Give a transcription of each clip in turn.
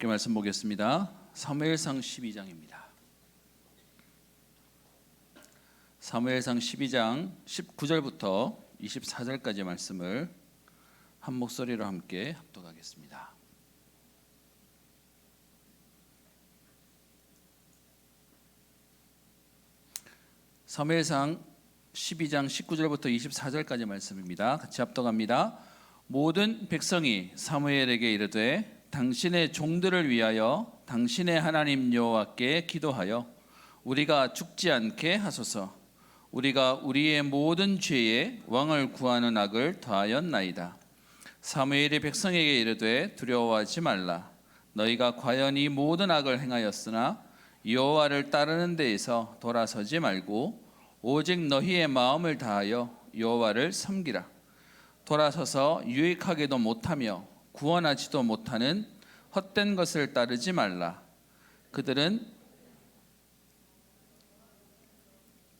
함께 말씀 보겠습니다. 사무엘상 12장입니다. 사무엘상 12장 19절부터 24절까지 말씀을 한 목소리로 함께 합독하겠습니다. 사무엘상 12장 19절부터 24절까지 말씀입니다. 같이 합독합니다. 모든 백성이 사무엘에게 이르되 당신의 종들을 위하여 당신의 하나님 여호와께 기도하여 우리가 죽지 않게 하소서. 우리가 우리의 모든 죄에 왕을 구하는 악을 더하였나이다. 사무엘이 백성에게 이르되 두려워하지 말라. 너희가 과연 이 모든 악을 행하였으나 여호와를 따르는 데에서 돌아서지 말고 오직 너희의 마음을 다하여 여호와를 섬기라. 돌아서서 유익하게도 못하며 구원하지도 못하는 헛된 것을 따르지 말라. 그들은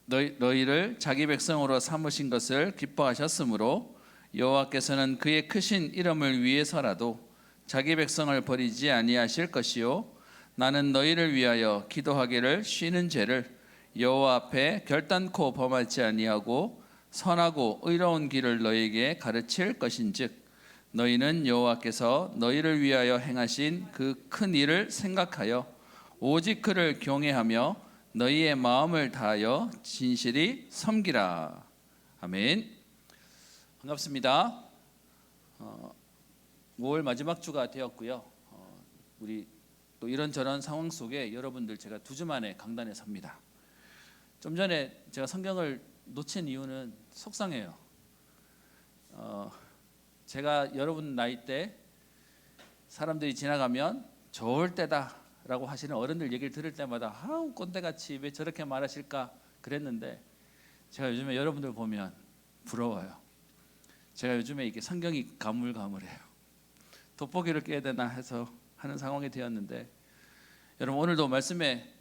너희를 자기 백성으로 삼으신 것을 기뻐하셨으므로 여호와께서는 그의 크신 이름을 위해서라도 자기 백성을 버리지 아니하실 것이요 나는 너희를 위하여 기도하기를 쉬는 죄를 여호와 앞에 결단코 범하지 아니하고 선하고 의로운 길을 너희에게 가르칠 것인즉 너희는 여호와께서 너희를 위하여 행하신 그 큰 일을 생각하여 오직 그를 경외하며 너희의 마음을 다하여 진실이 섬기라. 아멘. 반갑습니다. 5월 마지막 주가 되었고요. 우리 또 이런저런 상황 속에 여러분들 제가 2주 만에 강단에 섭니다. 좀 전에 제가 성경을 놓친 이유는 속상해요. 제가 여러분 나이 때 사람들이 지나가면 좋을 때다 라고 하시는 어른들 얘기를 들을 때마다 아우 꼰대같이 왜 저렇게 말하실까 그랬는데 제가 요즘에 여러분들 보면 부러워요. 제가 요즘에 이게 성경이 가물가물해요. 돋보기를 껴야 되나 해서 하는 상황이 되었는데 여러분 오늘도 말씀에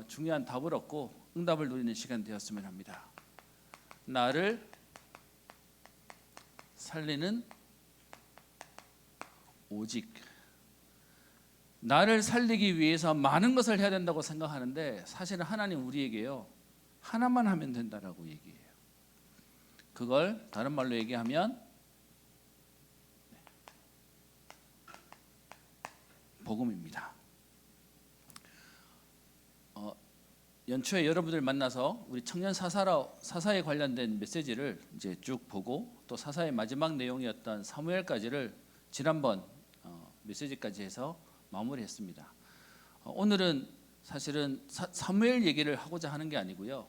중요한 답을 얻고 응답을 누리는 시간 되었으면 합니다. 나를 살리는 오직 나를 살리기 위해서 많은 것을 해야 된다고 생각하는데 사실은 하나님 우리에게요 하나만 하면 된다라고 얘기해요. 그걸 다른 말로 얘기하면 복음입니다. 연초에 여러분들 만나서 우리 청년 사사에 관련된 메시지를 이제 쭉 보고 또 사사의 마지막 내용이었던 사무엘까지를 지난번 메시지까지 해서 마무리했습니다. 오늘은 사실은 사무엘 얘기를 하고자 하는 게 아니고요.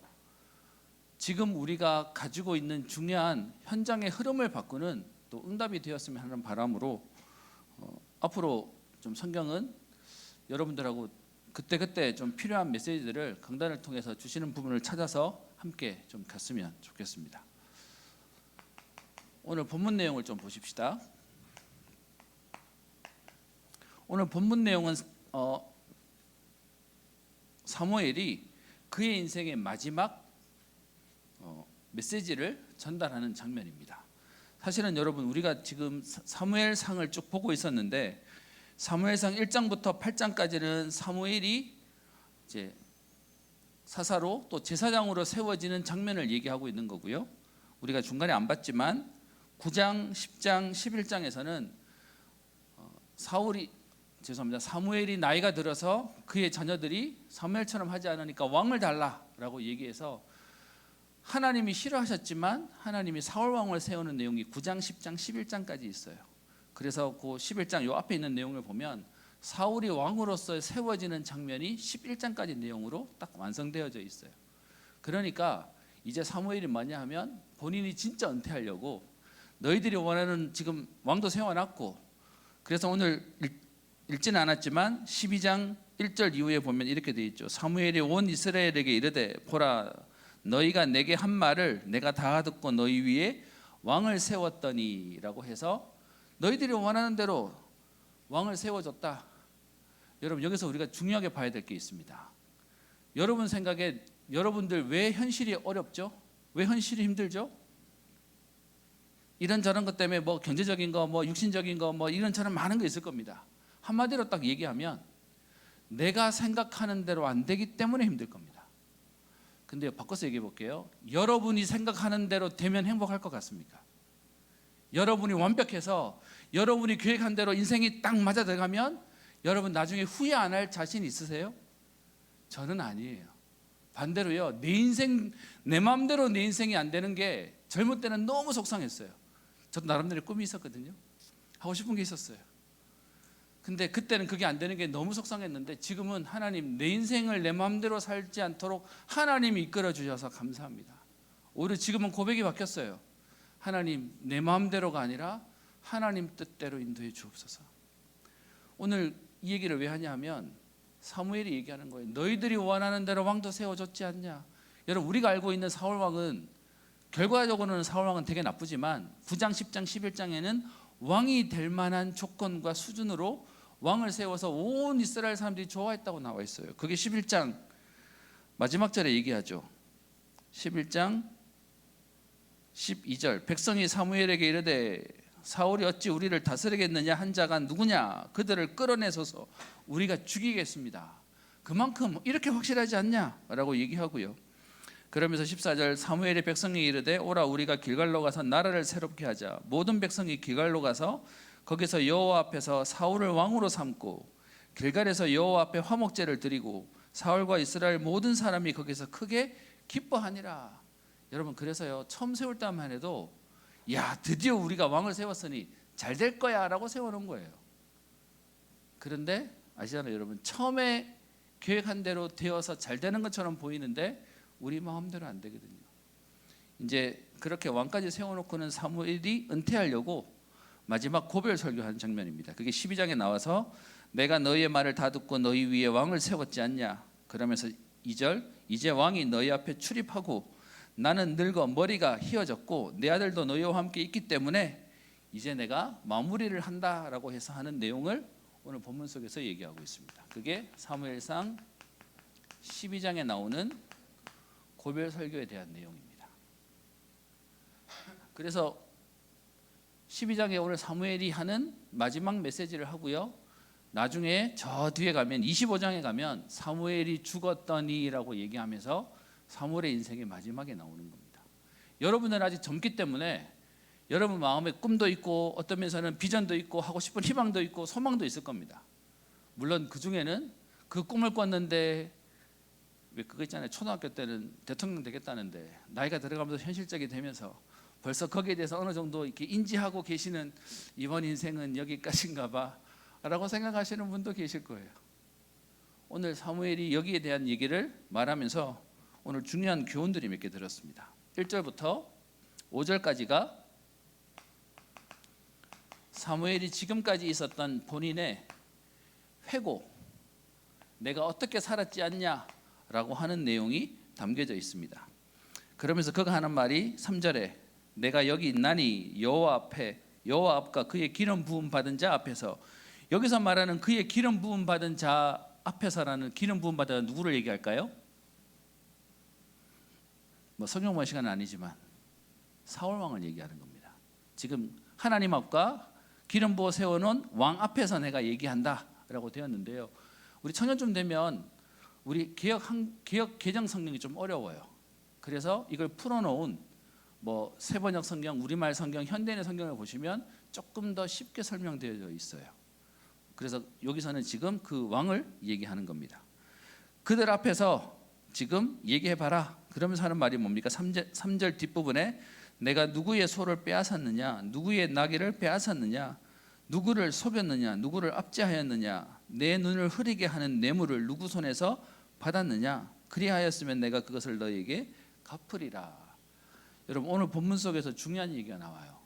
지금 우리가 가지고 있는 중요한 현장의 흐름을 바꾸는 또 응답이 되었으면 하는 바람으로 앞으로 좀 성경은 여러분들하고 그때그때 좀 필요한 메시지들을 강단을 통해서 주시는 부분을 찾아서 함께 좀 갔으면 좋겠습니다. 오늘 본문 내용을 좀 보십시다. 오늘 본문 내용은 사무엘이 그의 인생의 마지막 메시지를 전달하는 장면입니다. 사실은 여러분 우리가 지금 사무엘상을 쭉 보고 있었는데 사무엘상 1장부터 8장까지는 사무엘이 이제 사사로 또 제사장으로 세워지는 장면을 얘기하고 있는 거고요. 우리가 중간에 안 봤지만 9장, 10장, 11장에서는 사무엘이 나이가 들어서 그의 자녀들이 사무엘처럼 하지 않으니까 왕을 달라라고 얘기해서 하나님이 싫어하셨지만 하나님이 사울 왕을 세우는 내용이 9장, 10장, 11장까지 있어요. 그래서 그 11장 요 앞에 있는 내용을 보면 사울이 왕으로서 세워지는 장면이 11장까지 내용으로 딱 완성되어져 있어요. 그러니까 이제 사무엘이 뭐냐 하면 본인이 진짜 은퇴하려고 너희들이 원하는 지금 왕도 세워놨고 그래서 오늘 읽지는 않았지만 12장 1절 이후에 보면 이렇게 되어 있죠. 사무엘이 온 이스라엘에게 이르되 보라 너희가 내게 한 말을 내가 다 듣고 너희 위에 왕을 세웠더니 라고 해서 너희들이 원하는 대로 왕을 세워줬다. 여러분 여기서 우리가 중요하게 봐야 될 게 있습니다. 여러분 생각에 여러분들 왜 현실이 어렵죠? 왜 현실이 힘들죠? 이런저런 것 때문에 뭐 경제적인 거, 뭐 육신적인 거, 뭐 이런저런 많은 거 있을 겁니다. 한마디로 딱 얘기하면 내가 생각하는 대로 안 되기 때문에 힘들 겁니다. 근데 바꿔서 얘기해 볼게요. 여러분이 생각하는 대로 되면 행복할 것 같습니까? 여러분이 완벽해서 여러분이 계획한 대로 인생이 딱 맞아 들어가면 여러분 나중에 후회 안 할 자신 있으세요? 저는 아니에요. 반대로요. 내 인생, 내 마음대로 내 인생이 안 되는 게 젊을 때는 너무 속상했어요. 저도 나름대로 꿈이 있었거든요. 하고 싶은 게 있었어요. 근데 그때는 그게 안 되는 게 너무 속상했는데 지금은 하나님, 내 인생을 내 마음대로 살지 않도록 하나님이 이끌어 주셔서 감사합니다. 오히려 지금은 고백이 바뀌었어요. 하나님, 내 마음대로가 아니라 하나님 뜻대로 인도해 주옵소서. 오늘 이 얘기를 왜 하냐면 사무엘이 얘기하는 거예요. 너희들이 원하는 대로 왕도 세워줬지 않냐. 여러분, 우리가 알고 있는 사울 왕은 결과적으로는 사울 왕은 되게 나쁘지만 9장, 10장, 11장에는 왕이 될 만한 조건과 수준으로 왕을 세워서 온 이스라엘 사람들이 좋아했다고 나와 있어요. 그게 11장 마지막 절에 얘기하죠. 11장 12절 백성이 사무엘에게 이르되 사울이 어찌 우리를 다스리겠느냐 한 자가 누구냐 그들을 끌어내소서 우리가 죽이겠습니다. 그만큼 이렇게 확실하지 않냐라고 얘기하고요. 그러면서 14절 사무엘이 백성이 이르되 오라 우리가 길갈로 가서 나라를 새롭게 하자. 모든 백성이 길갈로 가서 거기서 여호와 앞에서 사울을 왕으로 삼고 길갈에서 여호와 앞에 화목제를 드리고 사울과 이스라엘 모든 사람이 거기서 크게 기뻐하니라. 여러분, 그래서요 처음 세울 때만 해도 야 드디어 우리가 왕을 세웠으니 잘 될 거야 라고 세워놓은 거예요. 그런데 아시잖아요 여러분, 처음에 계획한 대로 되어서 잘 되는 것처럼 보이는데 우리 마음대로 안 되거든요. 이제 그렇게 왕까지 세워놓고는 사무엘이 은퇴하려고 마지막 고별 설교하는 장면입니다. 그게 12장에 나와서 내가 너희의 말을 다 듣고 너희 위에 왕을 세웠지 않냐. 그러면서 2절 이제 왕이 너희 앞에 출입하고 나는 늙어 머리가 휘어졌고 내 아들도 너희와 함께 있기 때문에 이제 내가 마무리를 한다라고 해서 하는 내용을 오늘 본문 속에서 얘기하고 있습니다. 그게 사무엘상 12장에 나오는 고별 설교에 대한 내용입니다. 그래서 12장에 오늘 사무엘이 하는 마지막 메시지를 하고요. 나중에 저 뒤에 가면 25장에 가면 사무엘이 죽었더니라고 얘기하면서 사무엘의 인생의 마지막에 나오는 겁니다. 여러분은 아직 젊기 때문에 여러분 마음에 꿈도 있고 어떤 면에서는 비전도 있고 하고 싶은 희망도 있고 소망도 있을 겁니다. 물론 그 중에는 그 꿈을 꿨는데 왜 그거 있잖아요. 초등학교 때는 대통령 되겠다는데 나이가 들어가면서 현실적이 되면서 벌써 거기에 대해서 어느 정도 이렇게 인지하고 계시는 이번 인생은 여기까지인가 봐 라고 생각하시는 분도 계실 거예요. 오늘 사무엘이 여기에 대한 얘기를 말하면서 오늘 중요한 교훈들이 몇 개 들었습니다. 1절부터 5절까지가 사무엘이 지금까지 있었던 본인의 회고, 내가 어떻게 살았지 않냐 라고 하는 내용이 담겨져 있습니다. 그러면서 그가 하는 말이 3절에 내가 여기 있나니 여호와 앞과 그의 기름 부음 받은 자 앞에서, 여기서 말하는 그의 기름 부음 받은 자 앞에서라는 기름 부음 받은 누구를 얘기할까요? 뭐 성경만 시간은 아니지만 사울 왕을 얘기하는 겁니다. 지금 하나님 앞과 기름 부어 세워놓은 왕 앞에서 내가 얘기한다라고 되었는데요. 우리 청년쯤 되면 우리 개혁 개정 성경이 좀 어려워요. 그래서 이걸 풀어놓은 뭐 세번역 성경, 우리말 성경, 현대인의 성경을 보시면 조금 더 쉽게 설명되어 있어요. 그래서 여기서는 지금 그 왕을 얘기하는 겁니다. 그들 앞에서 지금 얘기해봐라. 그러면서 하는 말이 뭡니까? 3절 뒷부분에 내가 누구의 소를 빼앗았느냐, 누구의 나귀를 빼앗았느냐, 누구를 속였느냐, 누구를 압제하였느냐, 내 눈을 흐리게 하는 뇌물을 누구 손에서 받았느냐, 그리하였으면 내가 그것을 너에게 갚으리라. 여러분, 오늘 본문 속에서 중요한 얘기가 나와요.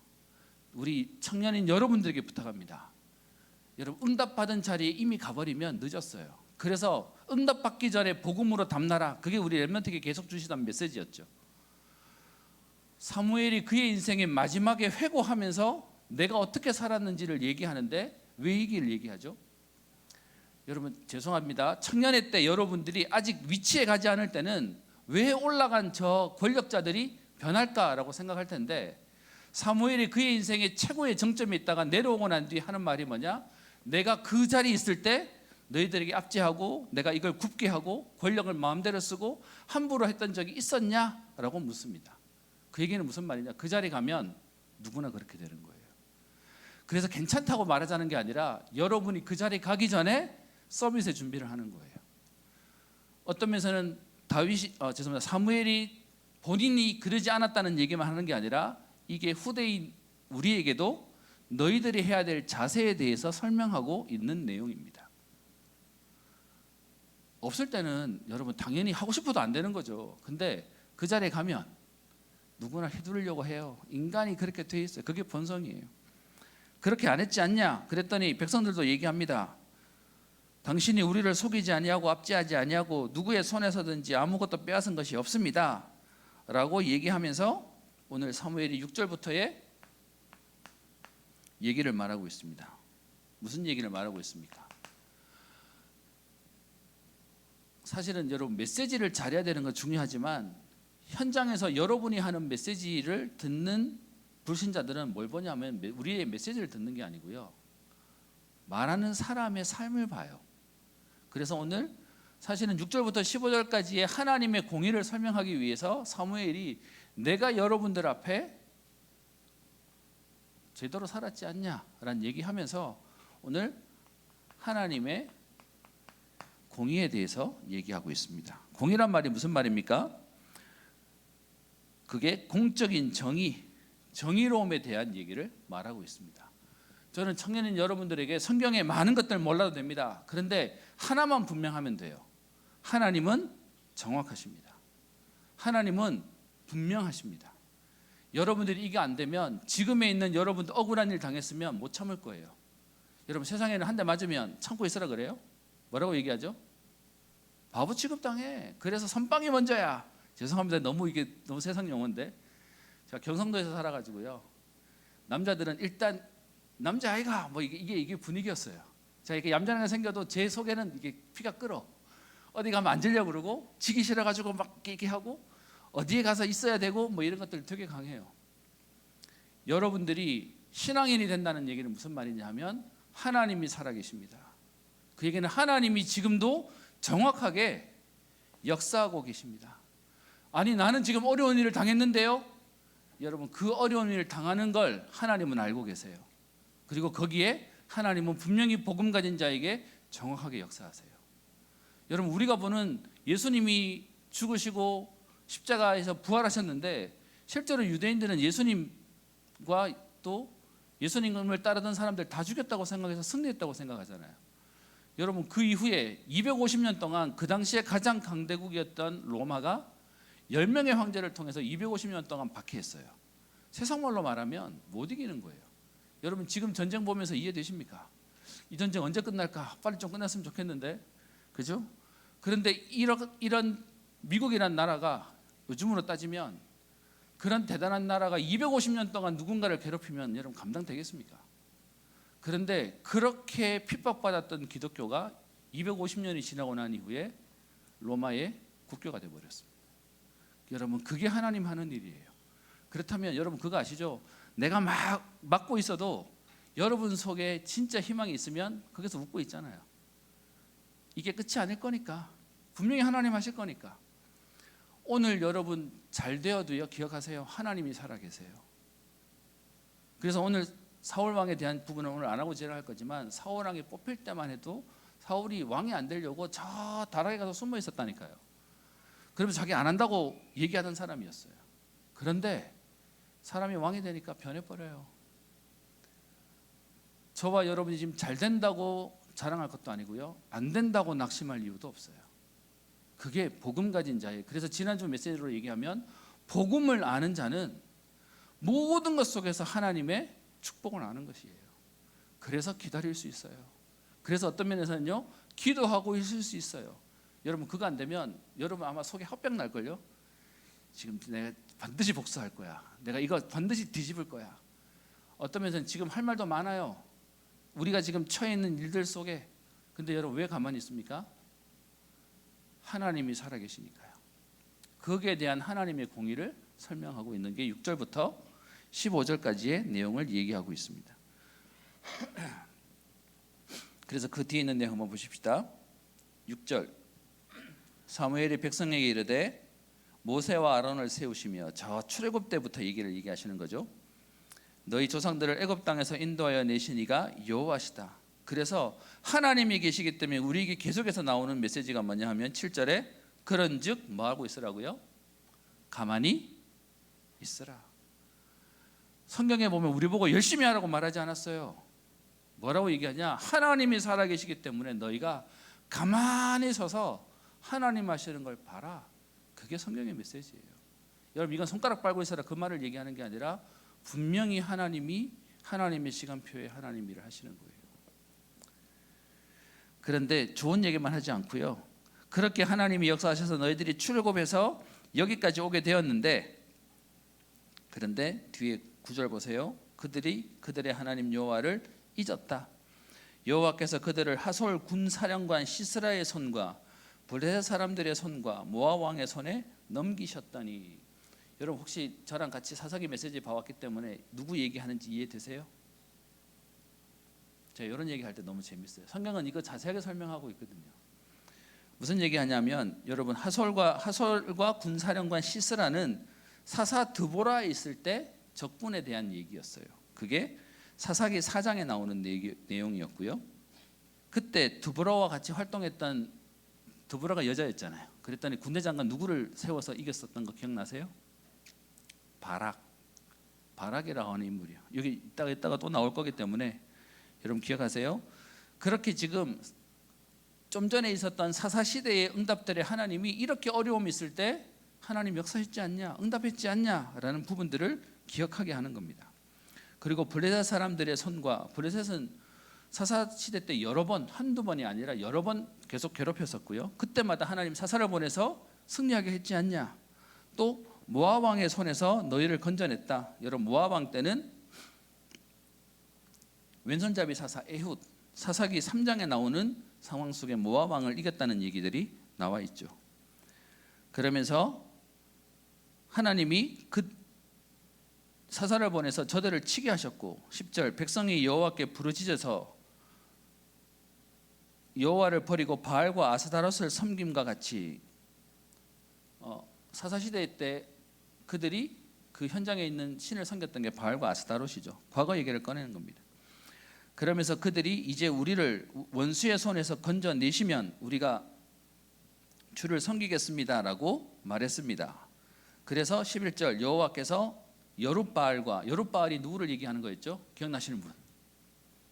우리 청년인 여러분들에게 부탁합니다. 여러분, 응답받은 자리에 이미 가버리면 늦었어요. 그래서 응답받기 전에 복음으로 담나라. 그게 우리 렘넌트에게 계속 주시던 메시지였죠. 사무엘이 그의 인생의 마지막에 회고하면서 내가 어떻게 살았는지를 얘기하는데 왜 이 얘기를 얘기하죠? 여러분 죄송합니다. 청년의 때 여러분들이 아직 위치에 가지 않을 때는 왜 올라간 저 권력자들이 변할까라고 생각할 텐데, 사무엘이 그의 인생의 최고의 정점에 있다가 내려오고 난 뒤에 하는 말이 뭐냐? 내가 그 자리에 있을 때 너희들에게 압제하고 내가 이걸 굽게 하고 권력을 마음대로 쓰고 함부로 했던 적이 있었냐라고 묻습니다. 그 얘기는 무슨 말이냐? 그 자리에 가면 누구나 그렇게 되는 거예요. 그래서 괜찮다고 말하자는 게 아니라 여러분이 그 자리에 가기 전에 서밋의 준비를 하는 거예요. 어떤 면에서는 사무엘이 본인이 그러지 않았다는 얘기만 하는 게 아니라 이게 후대인 우리에게도 너희들이 해야 될 자세에 대해서 설명하고 있는 내용입니다. 없을 때는 여러분 당연히 하고 싶어도 안 되는 거죠. 근데 그 자리에 가면 누구나 휘두르려고 해요. 인간이 그렇게 돼 있어요. 그게 본성이에요. 그렇게 안 했지 않냐? 그랬더니 백성들도 얘기합니다. 당신이 우리를 속이지 아니하고 압제하지 아니하고 누구의 손에서든지 아무것도 빼앗은 것이 없습니다 라고 얘기하면서 오늘 사무엘이 6절부터의 얘기를 말하고 있습니다. 무슨 얘기를 말하고 있습니까? 사실은 여러분 메시지를 잘해야 되는 건 중요하지만 현장에서 여러분이 하는 메시지를 듣는 불신자들은 뭘 보냐면 우리의 메시지를 듣는 게 아니고요, 말하는 사람의 삶을 봐요. 그래서 오늘 사실은 6절부터 15절까지의 하나님의 공의를 설명하기 위해서 사무엘이 내가 여러분들 앞에 제대로 살았지 않냐라는 얘기하면서 오늘 하나님의 공의에 대해서 얘기하고 있습니다. 공의란 말이 무슨 말입니까? 그게 공적인 정의로움에 대한 얘기를 말하고 있습니다. 저는 청년인 여러분들에게 성경에 많은 것들 몰라도 됩니다. 그런데 하나만 분명하면 돼요. 하나님은 정확하십니다. 하나님은 분명하십니다. 여러분들이 이게 안 되면 지금에 있는 여러분도 억울한 일 당했으면 못 참을 거예요. 여러분 세상에는 한 대 맞으면 참고 있으라 그래요? 뭐라고 얘기하죠? 바보 취급당해. 그래서 선빵이 먼저야. 죄송합니다. 이게 너무 세상 용어인데 제가 경상도에서 살아가지고요. 남자들은 일단 남자아이가 뭐 이게 분위기였어요. 자, 이렇게 얌전하게 생겨도 제 속에는 이게 피가 끓어. 어디 가면 앉으려고 그러고 지기 싫어가지고 막 이렇게 하고 어디에 가서 있어야 되고 뭐 이런 것들 되게 강해요. 여러분들이 신앙인이 된다는 얘기는 무슨 말이냐 하면 하나님이 살아계십니다. 그 얘기는 하나님이 지금도 정확하게 역사하고 계십니다. 아니 나는 지금 어려운 일을 당했는데요. 여러분 그 어려운 일을 당하는 걸 하나님은 알고 계세요. 그리고 거기에 하나님은 분명히 복음 가진 자에게 정확하게 역사하세요. 여러분 우리가 보는 예수님이 죽으시고 십자가에서 부활하셨는데 실제로 유대인들은 예수님과 또 예수님을 따르던 사람들 다 죽였다고 생각해서 승리했다고 생각하잖아요. 여러분 그 이후에 250년 동안 그 당시에 가장 강대국이었던 로마가 10명의 황제를 통해서 250년 동안 박해했어요. 세상 말로 말하면 못 이기는 거예요. 여러분 지금 전쟁 보면서 이해되십니까? 이 전쟁 언제 끝날까? 빨리 좀 끝났으면 좋겠는데, 그죠? 그런데 이런 미국이란 나라가 요즘으로 따지면 그런 대단한 나라가 250년 동안 누군가를 괴롭히면 여러분 감당되겠습니까? 그런데 그렇게 핍박받았던 기독교가 250년이 지나고 난 이후에 로마의 국교가 되어버렸습니다. 여러분 그게 하나님 하는 일이에요. 그렇다면 여러분 그거 아시죠? 내가 막 막고 있어도 여러분 속에 진짜 희망이 있으면 거기서 웃고 있잖아요. 이게 끝이 아닐 거니까. 분명히 하나님 하실 거니까. 오늘 여러분 잘 되어도요, 기억하세요. 하나님이 살아계세요. 그래서 오늘 사울 왕에 대한 부분은 오늘 안 하고 지랄할 거지만 사울 왕이 뽑힐 때만 해도 사울이 왕이 안 되려고 저 다락에 가서 숨어 있었다니까요. 그러면서 자기 안 한다고 얘기하던 사람이었어요. 그런데 사람이 왕이 되니까 변해버려요. 저와 여러분이 지금 잘 된다고 자랑할 것도 아니고요, 안 된다고 낙심할 이유도 없어요. 그게 복음 가진 자예요. 그래서 지난주 메시지로 얘기하면 복음을 아는 자는 모든 것 속에서 하나님의 축복을 아는 것이에요. 그래서 기다릴 수 있어요. 그래서 어떤 면에서는요, 기도하고 있을 수 있어요. 여러분 그거 안 되면 여러분 아마 속에 헛병 날걸요. 지금 내가 반드시 복수할 거야. 내가 이거 반드시 뒤집을 거야. 어떤 면에서는 지금 할 말도 많아요. 우리가 지금 처해 있는 일들 속에. 근데 여러분 왜 가만히 있습니까? 하나님이 살아계시니까요. 거기에 대한 하나님의 공의를 설명하고 있는 게 6절부터 15절까지의 내용을 얘기하고 있습니다. 그래서 그 뒤에 있는 내용 한번 보십시다. 6절 사무엘이 백성에게 이르되 모세와 아론을 세우시며 저 출애굽 때부터 얘기하시는 거죠. 너희 조상들을 애굽 땅에서 인도하여 내신 이가 여호와시다. 그래서 하나님이 계시기 때문에 우리에게 계속해서 나오는 메시지가 뭐냐 하면 7절에 그런즉 뭐하고 있으라고요? 가만히 있으라. 성경에 보면 우리 보고 열심히 하라고 말하지 않았어요. 뭐라고 얘기하냐? 하나님이 살아계시기 때문에 너희가 가만히 서서 하나님 하시는 걸 봐라. 그게 성경의 메시지예요. 여러분 이건 손가락 빨고 있어라 그 말을 얘기하는 게 아니라 분명히 하나님이 하나님의 시간표에 하나님 일을 하시는 거예요. 그런데 좋은 얘기만 하지 않고요. 그렇게 하나님이 역사하셔서 너희들이 출애굽해서 여기까지 오게 되었는데, 그런데 뒤에 9절 보세요. 그들이 그들의 하나님 여호와를 잊었다. 여호와께서 그들을 하솔 군사령관 시스라의 손과 블레셋 사람들의 손과 모압 왕의 손에 넘기셨다니. 여러분 혹시 저랑 같이 사사기 메시지 봐왔기 때문에 누구 얘기하는지 이해되세요? 제가 이런 얘기할 때 너무 재밌어요. 성경은 이거 자세하게 설명하고 있거든요. 무슨 얘기하냐면 여러분 하솔과 군사령관 시스라는 사사 드보라에 있을 때 적군에 대한 얘기였어요. 그게 사사기 4장에 나오는 내용이었고요. 그때 드보라와 같이 활동했던 드보라가 여자였잖아요. 그랬더니 군대 장관 누구를 세워서 이겼었던 거 기억나세요? 바락이라고 하는 인물이요. 여기 이따가 또 나올 거기 때문에 여러분 기억하세요. 그렇게 지금 좀 전에 있었던 사사 시대의 응답들에 하나님이 이렇게 어려움이 있을 때 하나님 역사했지 않냐, 응답했지 않냐라는 부분들을 기억하게 하는 겁니다. 그리고 블레셋 사람들의 손과, 블레셋은 사사 시대 때 여러 번, 한두 번이 아니라 여러 번 계속 괴롭혔었고요. 그때마다 하나님 사사를 보내서 승리하게 했지 않냐. 또 모압 왕의 손에서 너희를 건져냈다. 여러분 모압 왕 때는 왼손잡이 사사 에훗, 사사기 3장에 나오는 상황 속에 모압 왕을 이겼다는 얘기들이 나와 있죠. 그러면서 하나님이 그 사사를 보내서 저들을 치게 하셨고, 10절 백성이 여호와께 부르짖어서 여호와를 버리고 바알과 아스타롯을 섬김과 같이, 사사 시대 때 그들이 그 현장에 있는 신을 섬겼던 게 바알과 아스타롯이죠. 과거 얘기를 꺼내는 겁니다. 그러면서 그들이 이제 우리를 원수의 손에서 건져내시면 우리가 주를 섬기겠습니다라고 말했습니다. 그래서 11절 여호와께서 여룻바알이 누구를 얘기하는 거였죠? 기억나시는 분?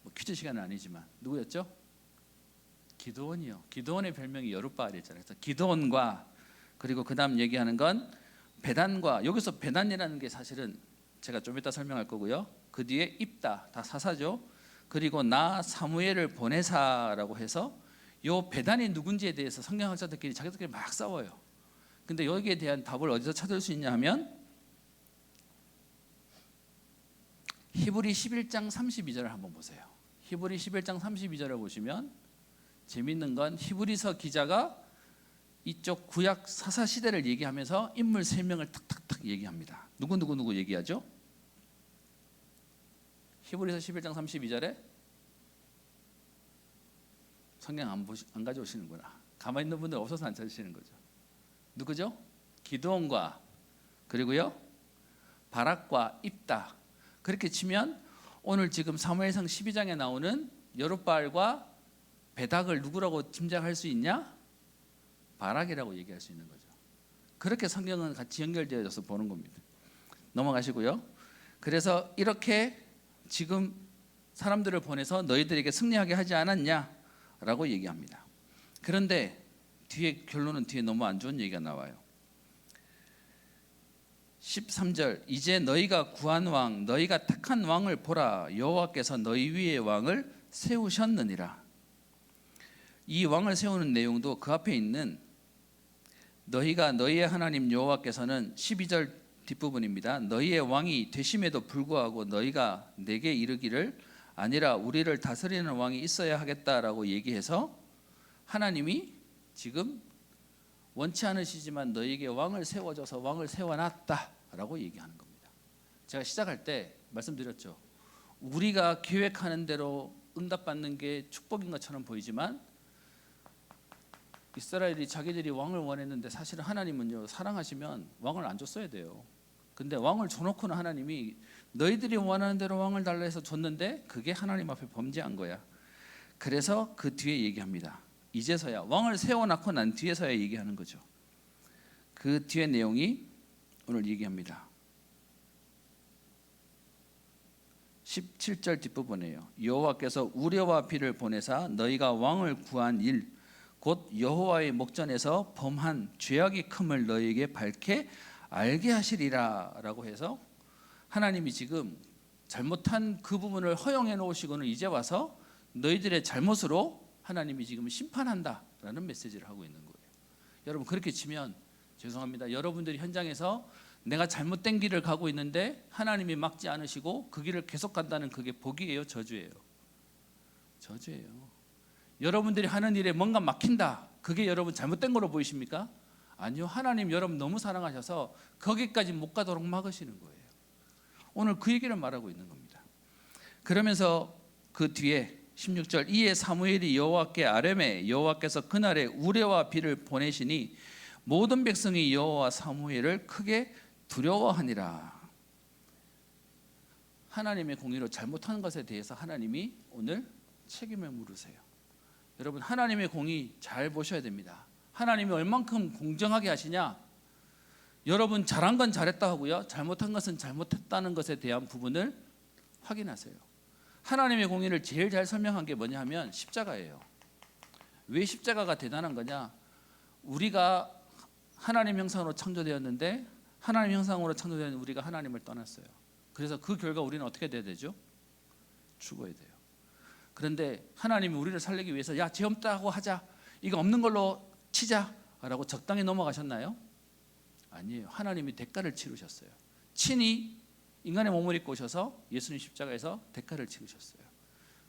뭐 퀴즈 시간은 아니지만 누구였죠? 기드온이요. 기드온의 별명이 여룻바알이었잖아요. 그래서 기드온과, 그리고 그 다음 얘기하는 건 베단과, 여기서 베단이라는 게 사실은 제가 좀 이따 설명할 거고요. 그 뒤에 입다, 다 사사죠. 그리고 나 사무엘을 보내사라고 해서 요 베단이 누군지에 대해서 성경학자들끼리 자기들끼리 막 싸워요. 근데 여기에 대한 답을 어디서 찾을 수 있냐 하면 히브리 11장 32절을 한번 보세요. 히브리 11장 32절을 보시면 재밌는 건 히브리서 기자가 이쪽 구약 사사 시대를 얘기하면서 인물 3명을 탁탁탁 얘기합니다. 누구 얘기하죠? 히브리서 11장 32절에 성경 안 가져오시는구나. 가만히 있는 분들 없어서 안 찾으시는 거죠. 누구죠? 기드온과, 그리고요 바락과 입다. 그렇게 치면 오늘 지금 사무엘상 12장에 나오는 여룻바알과 베닥을 누구라고 짐작할 수 있냐? 바락이라고 얘기할 수 있는 거죠. 그렇게 성경은 같이 연결되어져서 보는 겁니다. 넘어가시고요. 그래서 이렇게 지금 사람들을 보내서 너희들에게 승리하게 하지 않았냐라고 얘기합니다. 그런데 결론은 뒤에 너무 안 좋은 얘기가 나와요. 13절 이제 너희가 구한 왕, 너희가 택한 왕을 보라. 여호와께서 너희 위에 왕을 세우셨느니라. 이 왕을 세우는 내용도 그 앞에 있는 너희가 너희의 하나님 여호와께서는 12절 뒷부분입니다. 너희의 왕이 되심에도 불구하고 너희가 내게 이르기를 아니라 우리를 다스리는 왕이 있어야 하겠다라고 얘기해서 하나님이 지금 원치 않으시지만 너희에게 왕을 세워줘서 왕을 세워놨다라고 얘기하는 겁니다. 제가 시작할 때 말씀드렸죠. 우리가 계획하는 대로 응답받는 게 축복인 것처럼 보이지만 이스라엘이 자기들이 왕을 원했는데 사실은 하나님은요, 사랑하시면 왕을 안 줬어야 돼요. 근데 왕을 줘놓고는 하나님이 너희들이 원하는 대로 왕을 달라 해서 줬는데 그게 하나님 앞에 범죄한 거야. 그래서 그 뒤에 얘기합니다. 이제서야 왕을 세워놓고 난 뒤에서야 얘기하는 거죠. 그 뒤에 내용이 오늘 얘기합니다. 17절 뒷부분이에요. 여호와께서 우레와 비를 보내사 너희가 왕을 구한 일 곧 여호와의 목전에서 범한 죄악이 큼을 너희에게 밝게 알게 하시리라 라고 해서 하나님이 지금 잘못한 그 부분을 허용해 놓으시고는 이제 와서 너희들의 잘못으로 하나님이 지금 심판한다라는 메시지를 하고 있는 거예요. 여러분 그렇게 치면 죄송합니다. 여러분들이 현장에서 내가 잘못된 길을 가고 있는데 하나님이 막지 않으시고 그 길을 계속 간다는 그게 복이에요, 저주예요? 저주예요. 여러분들이 하는 일에 뭔가 막힌다, 그게 여러분 잘못된 거로 보이십니까? 아니요, 하나님 여러분 너무 사랑하셔서 거기까지 못 가도록 막으시는 거예요. 오늘 그 얘기를 말하고 있는 겁니다. 그러면서 그 뒤에 16절 이에 사무엘이 여호와께 아뢰매 여호와께서 그날에 우레와 비를 보내시니 모든 백성이 여호와 사무엘을 크게 두려워하니라. 하나님의 공의로 잘못한 것에 대해서 하나님이 오늘 책임을 물으세요. 여러분 하나님의 공의 잘 보셔야 됩니다. 하나님이 얼만큼 공정하게 하시냐? 여러분 잘한 건 잘했다 하고요, 잘못한 것은 잘못했다는 것에 대한 부분을 확인하세요. 하나님의 공의를 제일 잘 설명한 게 뭐냐 하면 십자가예요. 왜 십자가가 대단한 거냐? 우리가 하나님 형상으로 창조되었는데 하나님 형상으로 창조된 우리가 하나님을 떠났어요. 그래서 그 결과 우리는 어떻게 돼야 되죠? 죽어야 돼요. 그런데 하나님이 우리를 살리기 위해서 야, 죄 없다고 하자, 이거 없는 걸로 치자라고 적당히 넘어가셨나요? 아니에요. 하나님이 대가를 치르셨어요. 친히 인간의 몸을 입고 오셔서 예수님 십자가에서 대가를 치르셨어요.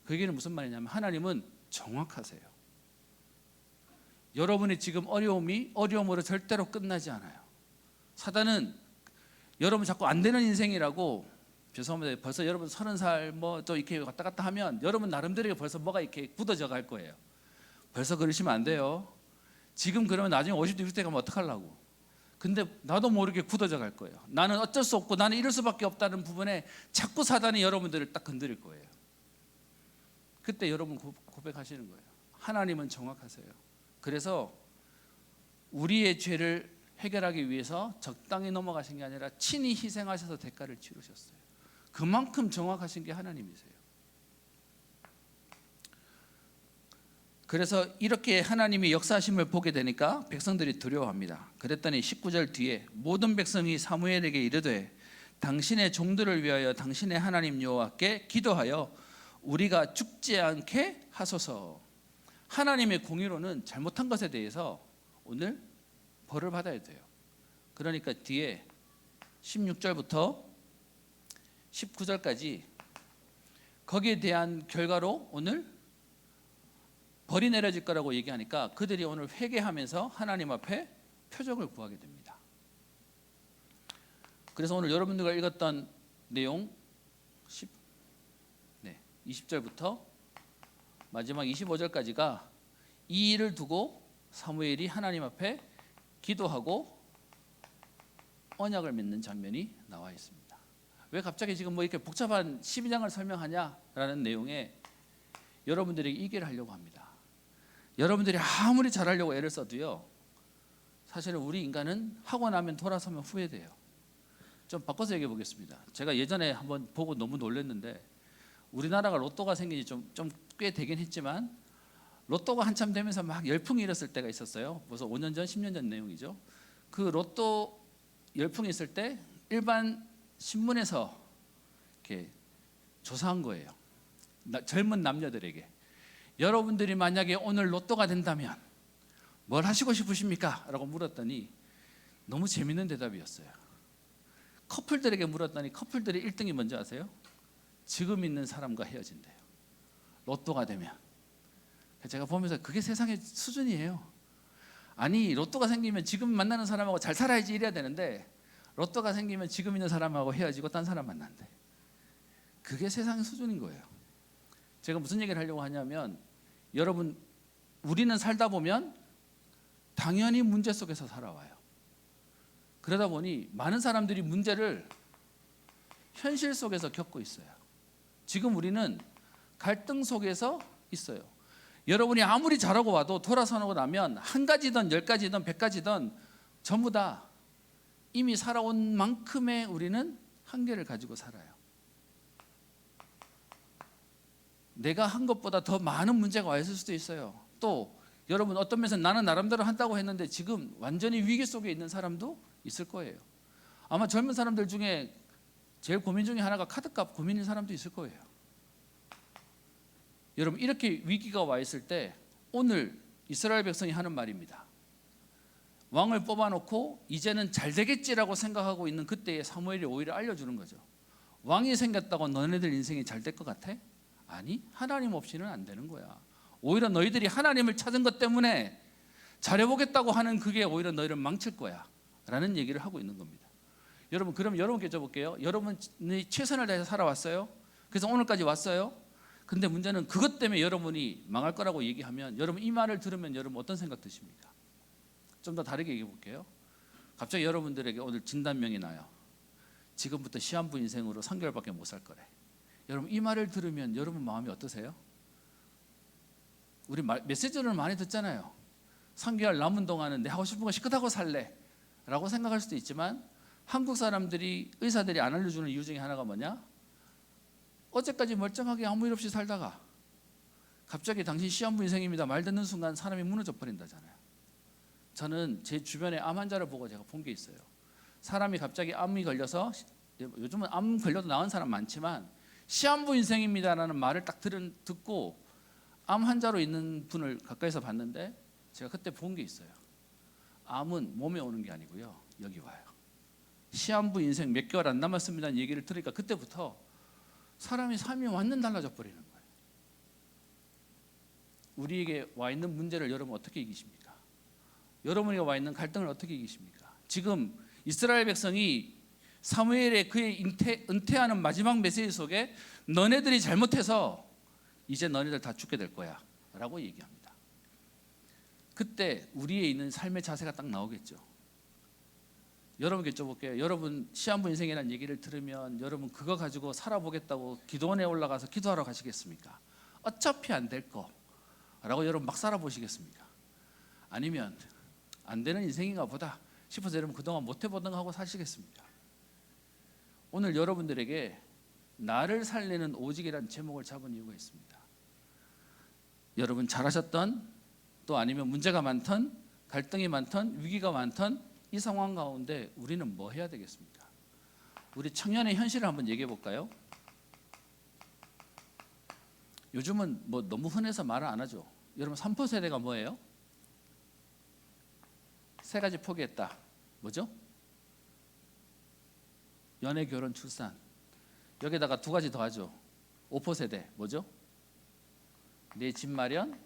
그 얘기는 무슨 말이냐면 하나님은 정확하세요. 여러분이 지금 어려움으로 절대로 끝나지 않아요. 사단은 여러분 자꾸 안 되는 인생이라고, 죄송합니다, 벌써 여러분 30살 뭐 또 이렇게 왔다 갔다 하면 여러분 나름대로 벌써 뭐가 이렇게 굳어져 갈 거예요. 벌써 그러시면 안 돼요. 지금 그러면 나중에 50대 60대 가면 어떡하려고. 근데 나도 모르게 굳어져 갈 거예요. 나는 어쩔 수 없고 나는 이럴 수밖에 없다는 부분에 자꾸 사단이 여러분들을 딱 건드릴 거예요. 그때 여러분 고백하시는 거예요. 하나님은 정확하세요. 그래서 우리의 죄를 해결하기 위해서 적당히 넘어가신 게 아니라 친히 희생하셔서 대가를 치르셨어요. 그만큼 정확하신 게 하나님이세요. 그래서 이렇게 하나님이 역사하심을 보게 되니까 백성들이 두려워합니다. 그랬더니 19절 뒤에 모든 백성이 사무엘에게 이르되 당신의 종들을 위하여 당신의 하나님 여호와께 기도하여 우리가 죽지 않게 하소서. 하나님의 공의로는 잘못한 것에 대해서 오늘 벌을 받아야 돼요. 그러니까 뒤에 16절부터 19절까지 거기에 대한 결과로 오늘 벌이 내려질 거라고 얘기하니까 그들이 오늘 회개하면서 하나님 앞에 표적을 구하게 됩니다. 그래서 오늘 여러분들과 읽었던 내용 20절부터 마지막 25절까지가 이 일을 두고 사무엘이 하나님 앞에 기도하고 언약을 맺는 장면이 나와 있습니다. 왜 갑자기 지금 뭐 이렇게 복잡한 12장을 설명하냐라는 내용에 여러분들에게 이해를 하려고 합니다. 여러분들이 아무리 잘하려고 애를 써도요, 사실은 우리 인간은 하고 나면 돌아서면 후회돼요. 좀 바꿔서 얘기해 보겠습니다. 제가 예전에 한번 보고 너무 놀랐는데, 우리나라가 로또가 생긴 지 좀 꽤 되긴 했지만 로또가 한참 되면서 막 열풍이 일었을 때가 있었어요. 벌써 5년 전, 10년 전 내용이죠. 그 로또 열풍이 있을 때 일반 신문에서 이렇게 조사한 거예요. 젊은 남녀들에게 여러분들이 만약에 오늘 로또가 된다면 뭘 하시고 싶으십니까? 라고 물었더니 너무 재밌는 대답이었어요. 커플들에게 물었더니 커플들이 1등이 뭔지 아세요? 지금 있는 사람과 헤어진대요. 로또가 되면. 제가 보면서 그게 세상의 수준이에요. 아니, 로또가 생기면 지금 만나는 사람하고 잘 살아야지 이래야 되는데 로또가 생기면 지금 있는 사람하고 헤어지고 딴 사람 만난대. 그게 세상의 수준인 거예요. 제가 무슨 얘기를 하려고 하냐면 여러분 우리는 살다 보면 당연히 문제 속에서 살아와요. 그러다 보니 많은 사람들이 문제를 현실 속에서 겪고 있어요. 지금 우리는 갈등 속에서 있어요. 여러분이 아무리 잘하고 와도 돌아서고 나면 한 가지든 10가지든 100가지든 전부 다 이미 살아온 만큼의 우리는 한계를 가지고 살아요. 내가 한 것보다 더 많은 문제가 와 있을 수도 있어요. 또 여러분 어떤 면에서 나는 나름대로 한다고 했는데 지금 완전히 위기 속에 있는 사람도 있을 거예요. 아마 젊은 사람들 중에 제일 고민 중에 하나가 카드값 고민인 사람도 있을 거예요. 여러분 이렇게 위기가 와 있을 때 오늘 이스라엘 백성이 하는 말입니다. 왕을 뽑아놓고 이제는 잘 되겠지라고 생각하고 있는 그때에 사무엘이 오히려 알려주는 거죠. 왕이 생겼다고 너네들 인생이 잘 될 것 같아? 아니, 하나님 없이는 안 되는 거야. 오히려 너희들이 하나님을 찾은 것 때문에 잘해보겠다고 하는 그게 오히려 너희를 망칠 거야 라는 얘기를 하고 있는 겁니다. 여러분 그럼 여러분께 여쭤볼게요. 여러분이 최선을 다해서 살아왔어요? 그래서 오늘까지 왔어요? 근데 문제는 그것 때문에 여러분이 망할 거라고 얘기하면 여러분 이 말을 들으면 여러분 어떤 생각 드십니까? 좀 더 다르게 얘기해 볼게요. 갑자기 여러분들에게 오늘 진단명이 나요. 지금부터 시한부 인생으로 3개월밖에 못 살 거래. 여러분 이 말을 들으면 여러분 마음이 어떠세요? 우리 메시지를 많이 듣잖아요. 3개월 남은 동안은 내 하고 싶은 거 시컷 하고 살래 라고 생각할 수도 있지만 한국 사람들이 의사들이 안 알려주는 이유 중에 하나가 뭐냐? 어제까지 멀쩡하게 아무 일 없이 살다가 갑자기 당신 시한부 인생입니다 말 듣는 순간 사람이 무너져 버린다잖아요. 저는 제 주변에 암 환자를 보고 제가 본 게 있어요. 사람이 갑자기 암이 걸려서 요즘은 암 걸려도 나은 사람 많지만 시한부 인생입니다라는 말을 딱 듣고 암 환자로 있는 분을 가까이서 봤는데 제가 그때 본 게 있어요. 암은 몸에 오는 게 아니고요. 여기 와요. 시한부 인생 몇 개월 안 남았습니다는 얘기를 들으니까 그때부터 사람이 삶이 완전 달라져 버리는 거예요. 우리에게 와 있는 문제를 여러분 어떻게 이기십니까? 여러분에게 와 있는 갈등을 어떻게 이기십니까? 지금 이스라엘 백성이 사무엘의 그의 은퇴하는 마지막 메시지 속에 너네들이 잘못해서 이제 너네들 다 죽게 될 거야 라고 얘기합니다. 그때 우리에 있는 삶의 자세가 딱 나오겠죠. 여러분께 여쭤볼게요. 여러분 시한부 인생이라는 얘기를 들으면 여러분 그거 가지고 살아보겠다고 기도원에 올라가서 기도하러 가시겠습니까? 어차피 안 될 거라고 여러분 막 살아보시겠습니까? 아니면 안 되는 인생인가 보다 싶어서 여러분 그동안 못 해보던 거 하고 사시겠습니까? 오늘 여러분들에게 나를 살리는 오직이라는 제목을 잡은 이유가 있습니다. 여러분 잘하셨던 또 아니면 문제가 많던 갈등이 많던 위기가 많던 이 상황 가운데 우리는 뭐 해야 되겠습니까? 우리 청년의 현실을 한번 얘기해 볼까요? 요즘은 뭐 너무 흔해서 말을 안 하죠. 여러분 3포 세대가 뭐예요? 세 가지 포기했다. 뭐죠? 연애, 결혼, 출산. 여기다가 두 가지 더 하죠. 5포 세대. 뭐죠? 내 집 마련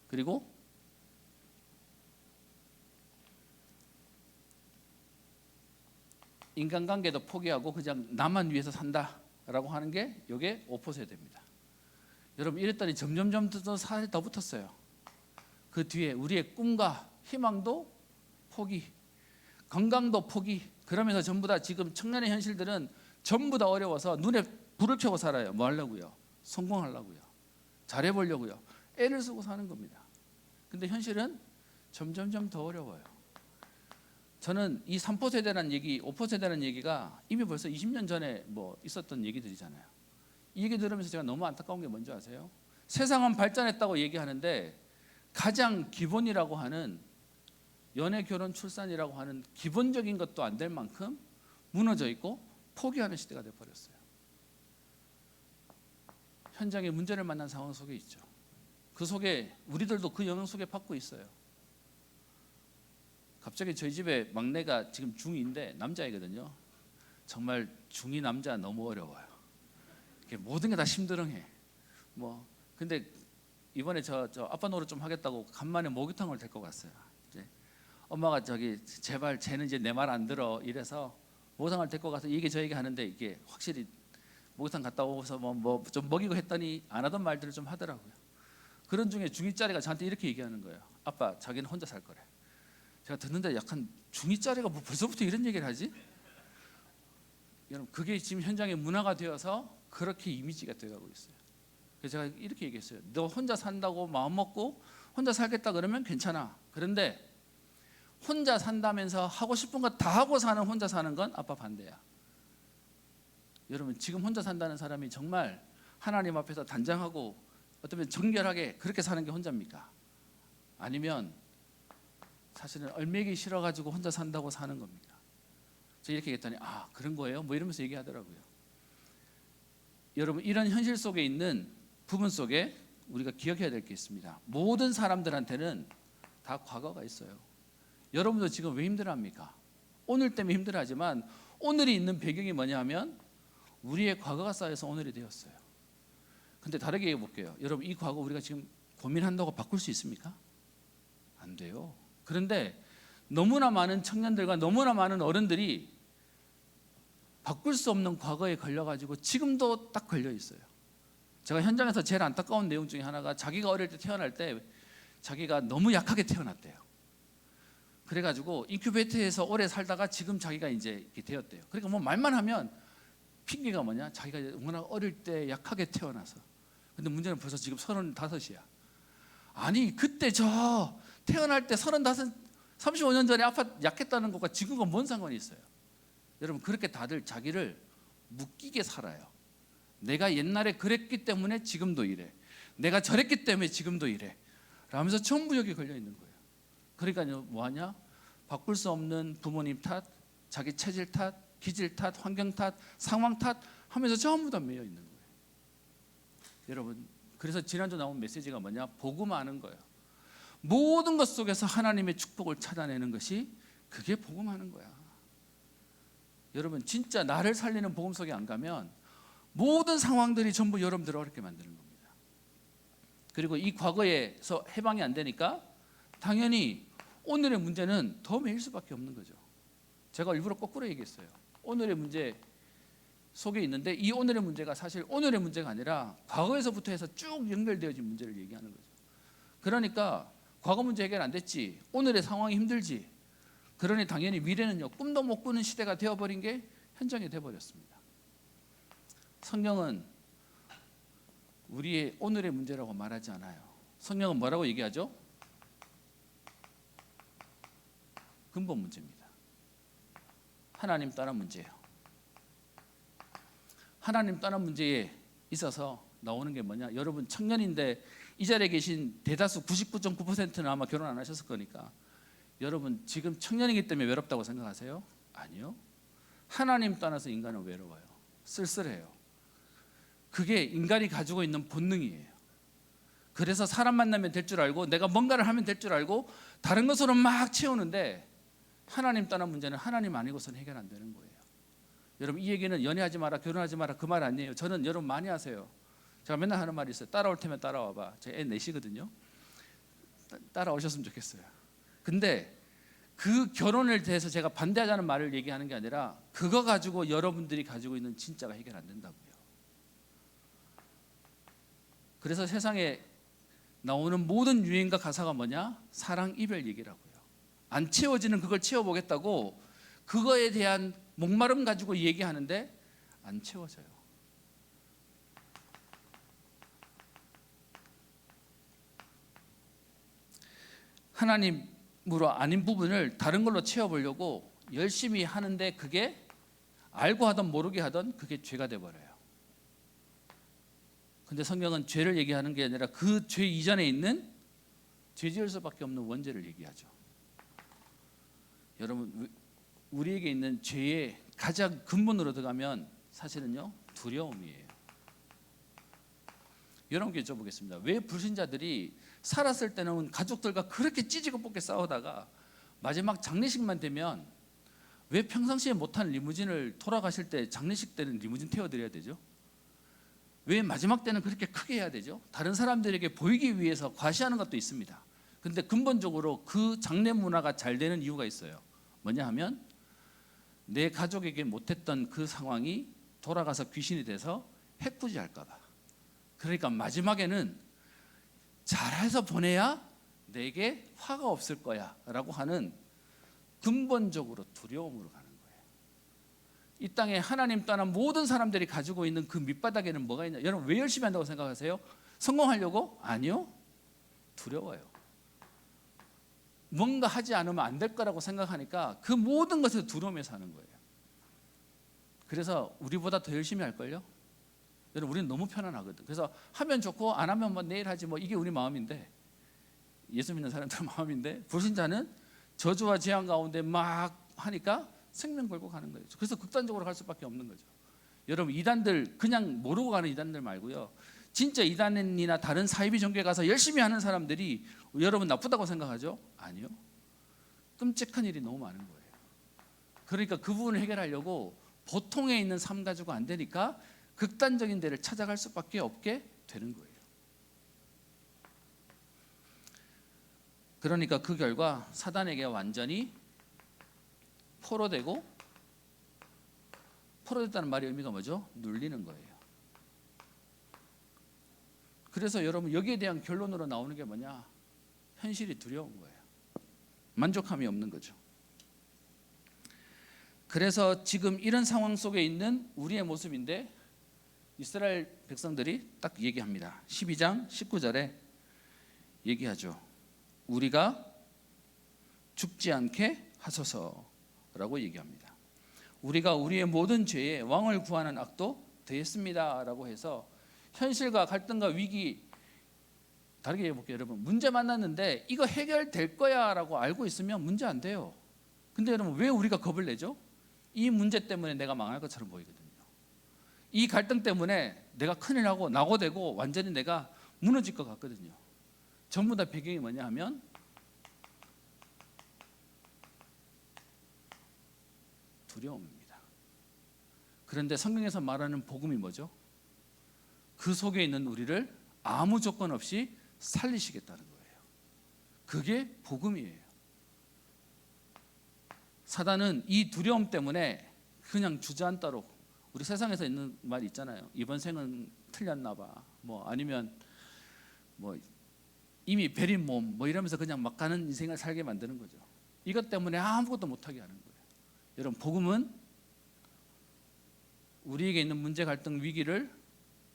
그리고 인간관계도 포기하고 그냥 나만 위해서 산다라고 하는 게 이게 5포 세대입니다. 여러분 이랬더니 점점점 더 살이 더 붙었어요. 그 뒤에 우리의 꿈과 희망도 포기, 건강도 포기. 그러면서 전부 다 지금 청년의 현실들은 전부 다 어려워서 눈에 불을 켜고 살아요. 뭐 하려고요? 성공하려고요. 잘해보려고요. 애를 쓰고 사는 겁니다. 근데 현실은 점점점 더 어려워요. 저는 이 3포 세대라는 얘기, 5포 세대라는 얘기가 이미 벌써 20년 전에 뭐 있었던 얘기들이잖아요. 이 얘기 들으면서 제가 너무 안타까운 게 뭔지 아세요? 세상은 발전했다고 얘기하는데 가장 기본이라고 하는 연애, 결혼, 출산이라고 하는 기본적인 것도 안 될 만큼 무너져 있고 포기하는 시대가 돼버렸어요. 현장에 문제를 만난 상황 속에 있죠. 그 속에 우리들도 그 영향 속에 받고 있어요. 갑자기 저희 집에 막내가 지금 중2인데 남자이거든요. 정말 중2 남자 너무 어려워요. 모든 게 다 심드렁해. 뭐 근데 이번에 저 아빠 노릇 좀 하겠다고 간만에 목욕탕을 데리고 갔어요. 이제 엄마가 저기 제발 쟤는 이제 내 말 안 들어 이래서 목욕탕을 데리고 가서 이게 저 얘기 하는데 이게 확실히 목욕탕 갔다 오고서 뭐 좀 먹이고 했더니 안 하던 말들을 좀 하더라고요. 그런 중에 중2짜리가 저한테 이렇게 얘기하는 거예요. 아빠, 자기는 혼자 살 거래. 제가 듣는데 약간 중2짜리가 뭐 벌써부터 이런 얘기를 하지? 여러분, 그게 지금 현장의 문화가 되어서 그렇게 이미지가 되어가고 있어요. 그래서 제가 이렇게 얘기했어요. 너 혼자 산다고 마음 먹고 혼자 살겠다 그러면 괜찮아. 그런데 혼자 산다면서 하고 싶은 거 다 하고 사는 혼자 사는 건 아빠 반대야. 여러분, 지금 혼자 산다는 사람이 정말 하나님 앞에서 단장하고 어쩌면 정결하게 그렇게 사는 게 혼자입니까? 아니면 사실은 얼매기 싫어가지고 혼자 산다고 사는 겁니까? 저 이렇게 얘기했더니 아, 그런 거예요? 뭐 이러면서 얘기하더라고요. 여러분, 이런 현실 속에 있는 부분 속에 우리가 기억해야 될 게 있습니다. 모든 사람들한테는 다 과거가 있어요. 여러분도 지금 왜 힘들어합니까? 오늘 때문에 힘들어하지만 오늘이 있는 배경이 뭐냐 하면 우리의 과거가 쌓여서 오늘이 되었어요. 근데 다르게 얘기해 볼게요. 여러분, 이 과거 우리가 지금 고민한다고 바꿀 수 있습니까? 안 돼요. 그런데 너무나 많은 청년들과 너무나 많은 어른들이 바꿀 수 없는 과거에 걸려가지고 지금도 딱 걸려 있어요. 제가 현장에서 제일 안타까운 내용 중에 하나가 자기가 어릴 때 태어날 때 자기가 너무 약하게 태어났대요. 그래가지고 인큐베이터에서 오래 살다가 지금 자기가 이제 이렇게 되었대요. 그러니까 뭐 말만 하면 핑계가 뭐냐? 자기가 워낙 어릴 때 약하게 태어나서. 근데 문제는 벌써 지금 35이야. 아니, 그때 저 태어날 때 35, 35년 전에 아파 약했다는 것과 지금과 뭔 상관이 있어요? 여러분, 그렇게 다들 자기를 묶이게 살아요. 내가 옛날에 그랬기 때문에 지금도 이래. 내가 저랬기 때문에 지금도 이래. 라면서 전부 여기 걸려 있는 거예요. 그러니까 뭐하냐? 바꿀 수 없는 부모님 탓, 자기 체질 탓, 기질 탓, 환경 탓, 상황 탓 하면서 전부 다 매여 있는 거예요. 여러분, 그래서 지난주 나온 메시지가 뭐냐? 복음하는 거예요. 모든 것 속에서 하나님의 축복을 찾아내는 것이 그게 복음하는 거야. 여러분, 진짜 나를 살리는 복음 속에 안 가면 모든 상황들이 전부 여러분들을 어렵게 만드는 겁니다. 그리고 이 과거에서 해방이 안 되니까 당연히 오늘의 문제는 더 매일 수밖에 없는 거죠. 제가 일부러 거꾸로 얘기했어요. 오늘의 문제 속에 있는데 이 오늘의 문제가 사실 오늘의 문제가 아니라 과거에서부터 해서 쭉 연결되어진 문제를 얘기하는 거죠. 그러니까 과거 문제 해결 안 됐지, 오늘의 상황이 힘들지, 그러니 당연히 미래는요, 꿈도 못 꾸는 시대가 되어버린 게 현장이 되어버렸습니다. 성경은 우리의 오늘의 문제라고 말하지 않아요. 성경은 뭐라고 얘기하죠? 근본 문제입니다. 하나님 떠난 문제예요. 하나님 떠난 문제에 있어서 나오는 게 뭐냐? 여러분, 청년인데 이 자리에 계신 대다수 99.9%는 아마 결혼 안 하셨을 거니까 여러분, 지금 청년이기 때문에 외롭다고 생각하세요? 아니요. 하나님 떠나서 인간은 외로워요. 쓸쓸해요. 그게 인간이 가지고 있는 본능이에요. 그래서 사람 만나면 될 줄 알고 내가 뭔가를 하면 될 줄 알고 다른 것으로 막 채우는데 하나님 떠난 문제는 하나님 아니고서는 해결 안 되는 거예요. 여러분, 이 얘기는 연애하지 마라, 결혼하지 마라 그 말 아니에요. 저는 여러분 많이 하세요. 제가 맨날 하는 말이 있어요. 따라올 테면 따라와봐. 제가 애 넷이거든요. 따라오셨으면 좋겠어요. 근데 그 결혼에 대해서 제가 반대하자는 말을 얘기하는 게 아니라 그거 가지고 여러분들이 가지고 있는 진짜가 해결 안 된다고요. 그래서 세상에 나오는 모든 유행과 가사가 뭐냐? 사랑, 이별 얘기라고요. 안 채워지는 그걸 채워보겠다고 그거에 대한 목마름 가지고 얘기하는데 안 채워져요. 하나님으로 아닌 부분을 다른 걸로 채워보려고 열심히 하는데 그게 알고 하든 모르게 하든 그게 죄가 돼버려요. 근데 성경은 죄를 얘기하는 게 아니라 그 죄 이전에 있는 죄 지을 수밖에 없는 원죄를 얘기하죠. 여러분, 우리에게 있는 죄의 가장 근본으로 들어가면 사실은요, 두려움이에요. 여러분께 여쭤보겠습니다. 왜 불신자들이 살았을 때는 가족들과 그렇게 찌지고 뽑게 싸우다가 마지막 장례식만 되면 왜 평상시에 못한 리무진을 돌아가실 때 장례식 때는 리무진 태워드려야 되죠? 왜 마지막 때는 그렇게 크게 해야 되죠? 다른 사람들에게 보이기 위해서 과시하는 것도 있습니다. 근데 근본적으로 그 장례 문화가 잘 되는 이유가 있어요. 뭐냐 하면 내 가족에게 못했던 그 상황이 돌아가서 귀신이 돼서 해코지할까 봐. 그러니까 마지막에는 잘해서 보내야 내게 화가 없을 거야 라고 하는 근본적으로 두려움으로 가는 거예요. 이 땅에 하나님 떠난 모든 사람들이 가지고 있는 그 밑바닥에는 뭐가 있냐? 여러분 왜 열심히 한다고 생각하세요? 성공하려고? 아니요. 두려워요. 뭔가 하지 않으면 안 될 거라고 생각하니까 그 모든 것에 두려움에 사는 거예요. 그래서 우리보다 더 열심히 할걸요? 여러분 우리는 너무 편안하거든. 그래서 하면 좋고 안 하면 뭐 내일 하지 뭐 이게 우리 마음인데, 예수 믿는 사람들 마음인데, 불신자는 저주와 재앙 가운데 막 하니까 생명 걸고 가는 거예요. 그래서 극단적으로 갈 수밖에 없는 거죠. 여러분 이단들 그냥 모르고 가는 이단들 말고요, 진짜 이단이나 다른 사이비 종교에 가서 열심히 하는 사람들이 여러분 나쁘다고 생각하죠? 아니요. 끔찍한 일이 너무 많은 거예요. 그러니까 그 부분을 해결하려고 보통에 있는 삶 가지고 안 되니까 극단적인 데를 찾아갈 수밖에 없게 되는 거예요. 그러니까 그 결과 사단에게 완전히 포로되고, 포로됐다는 말의 의미가 뭐죠? 눌리는 거예요. 그래서 여러분 여기에 대한 결론으로 나오는 게 뭐냐? 현실이 두려운 거예요. 만족함이 없는 거죠. 그래서 지금 이런 상황 속에 있는 우리의 모습인데, 이스라엘 백성들이 딱 얘기합니다. 12장 19절에 얘기하죠. 우리가 죽지 않게 하소서라고 얘기합니다. 우리가 우리의 모든 죄에 왕을 구하는 악도 되었습니다라고 해서 현실과 갈등과 위기, 다르게 해볼게요. 여러분 문제 만났는데 이거 해결될 거야 라고 알고 있으면 문제 안 돼요. 근데 여러분 왜 우리가 겁을 내죠? 이 문제 때문에 내가 망할 것처럼 보이거든요. 이 갈등 때문에 내가 큰일 나고 낙오되고 완전히 내가 무너질 것 같거든요. 전부 다 배경이 뭐냐 하면 두려움입니다. 그런데 성경에서 말하는 복음이 뭐죠? 그 속에 있는 우리를 아무 조건 없이 살리시겠다는 거예요. 그게 복음이에요. 사단은 이 두려움 때문에 그냥 주저앉도록, 우리 세상에서 있는 말이 있잖아요. 이번 생은 틀렸나 봐. 뭐 아니면 뭐 이미 베린 몸 뭐 이러면서 그냥 막 가는 인생을 살게 만드는 거죠. 이것 때문에 아무것도 못하게 하는 거예요. 여러분 복음은 우리에게 있는 문제, 갈등, 위기를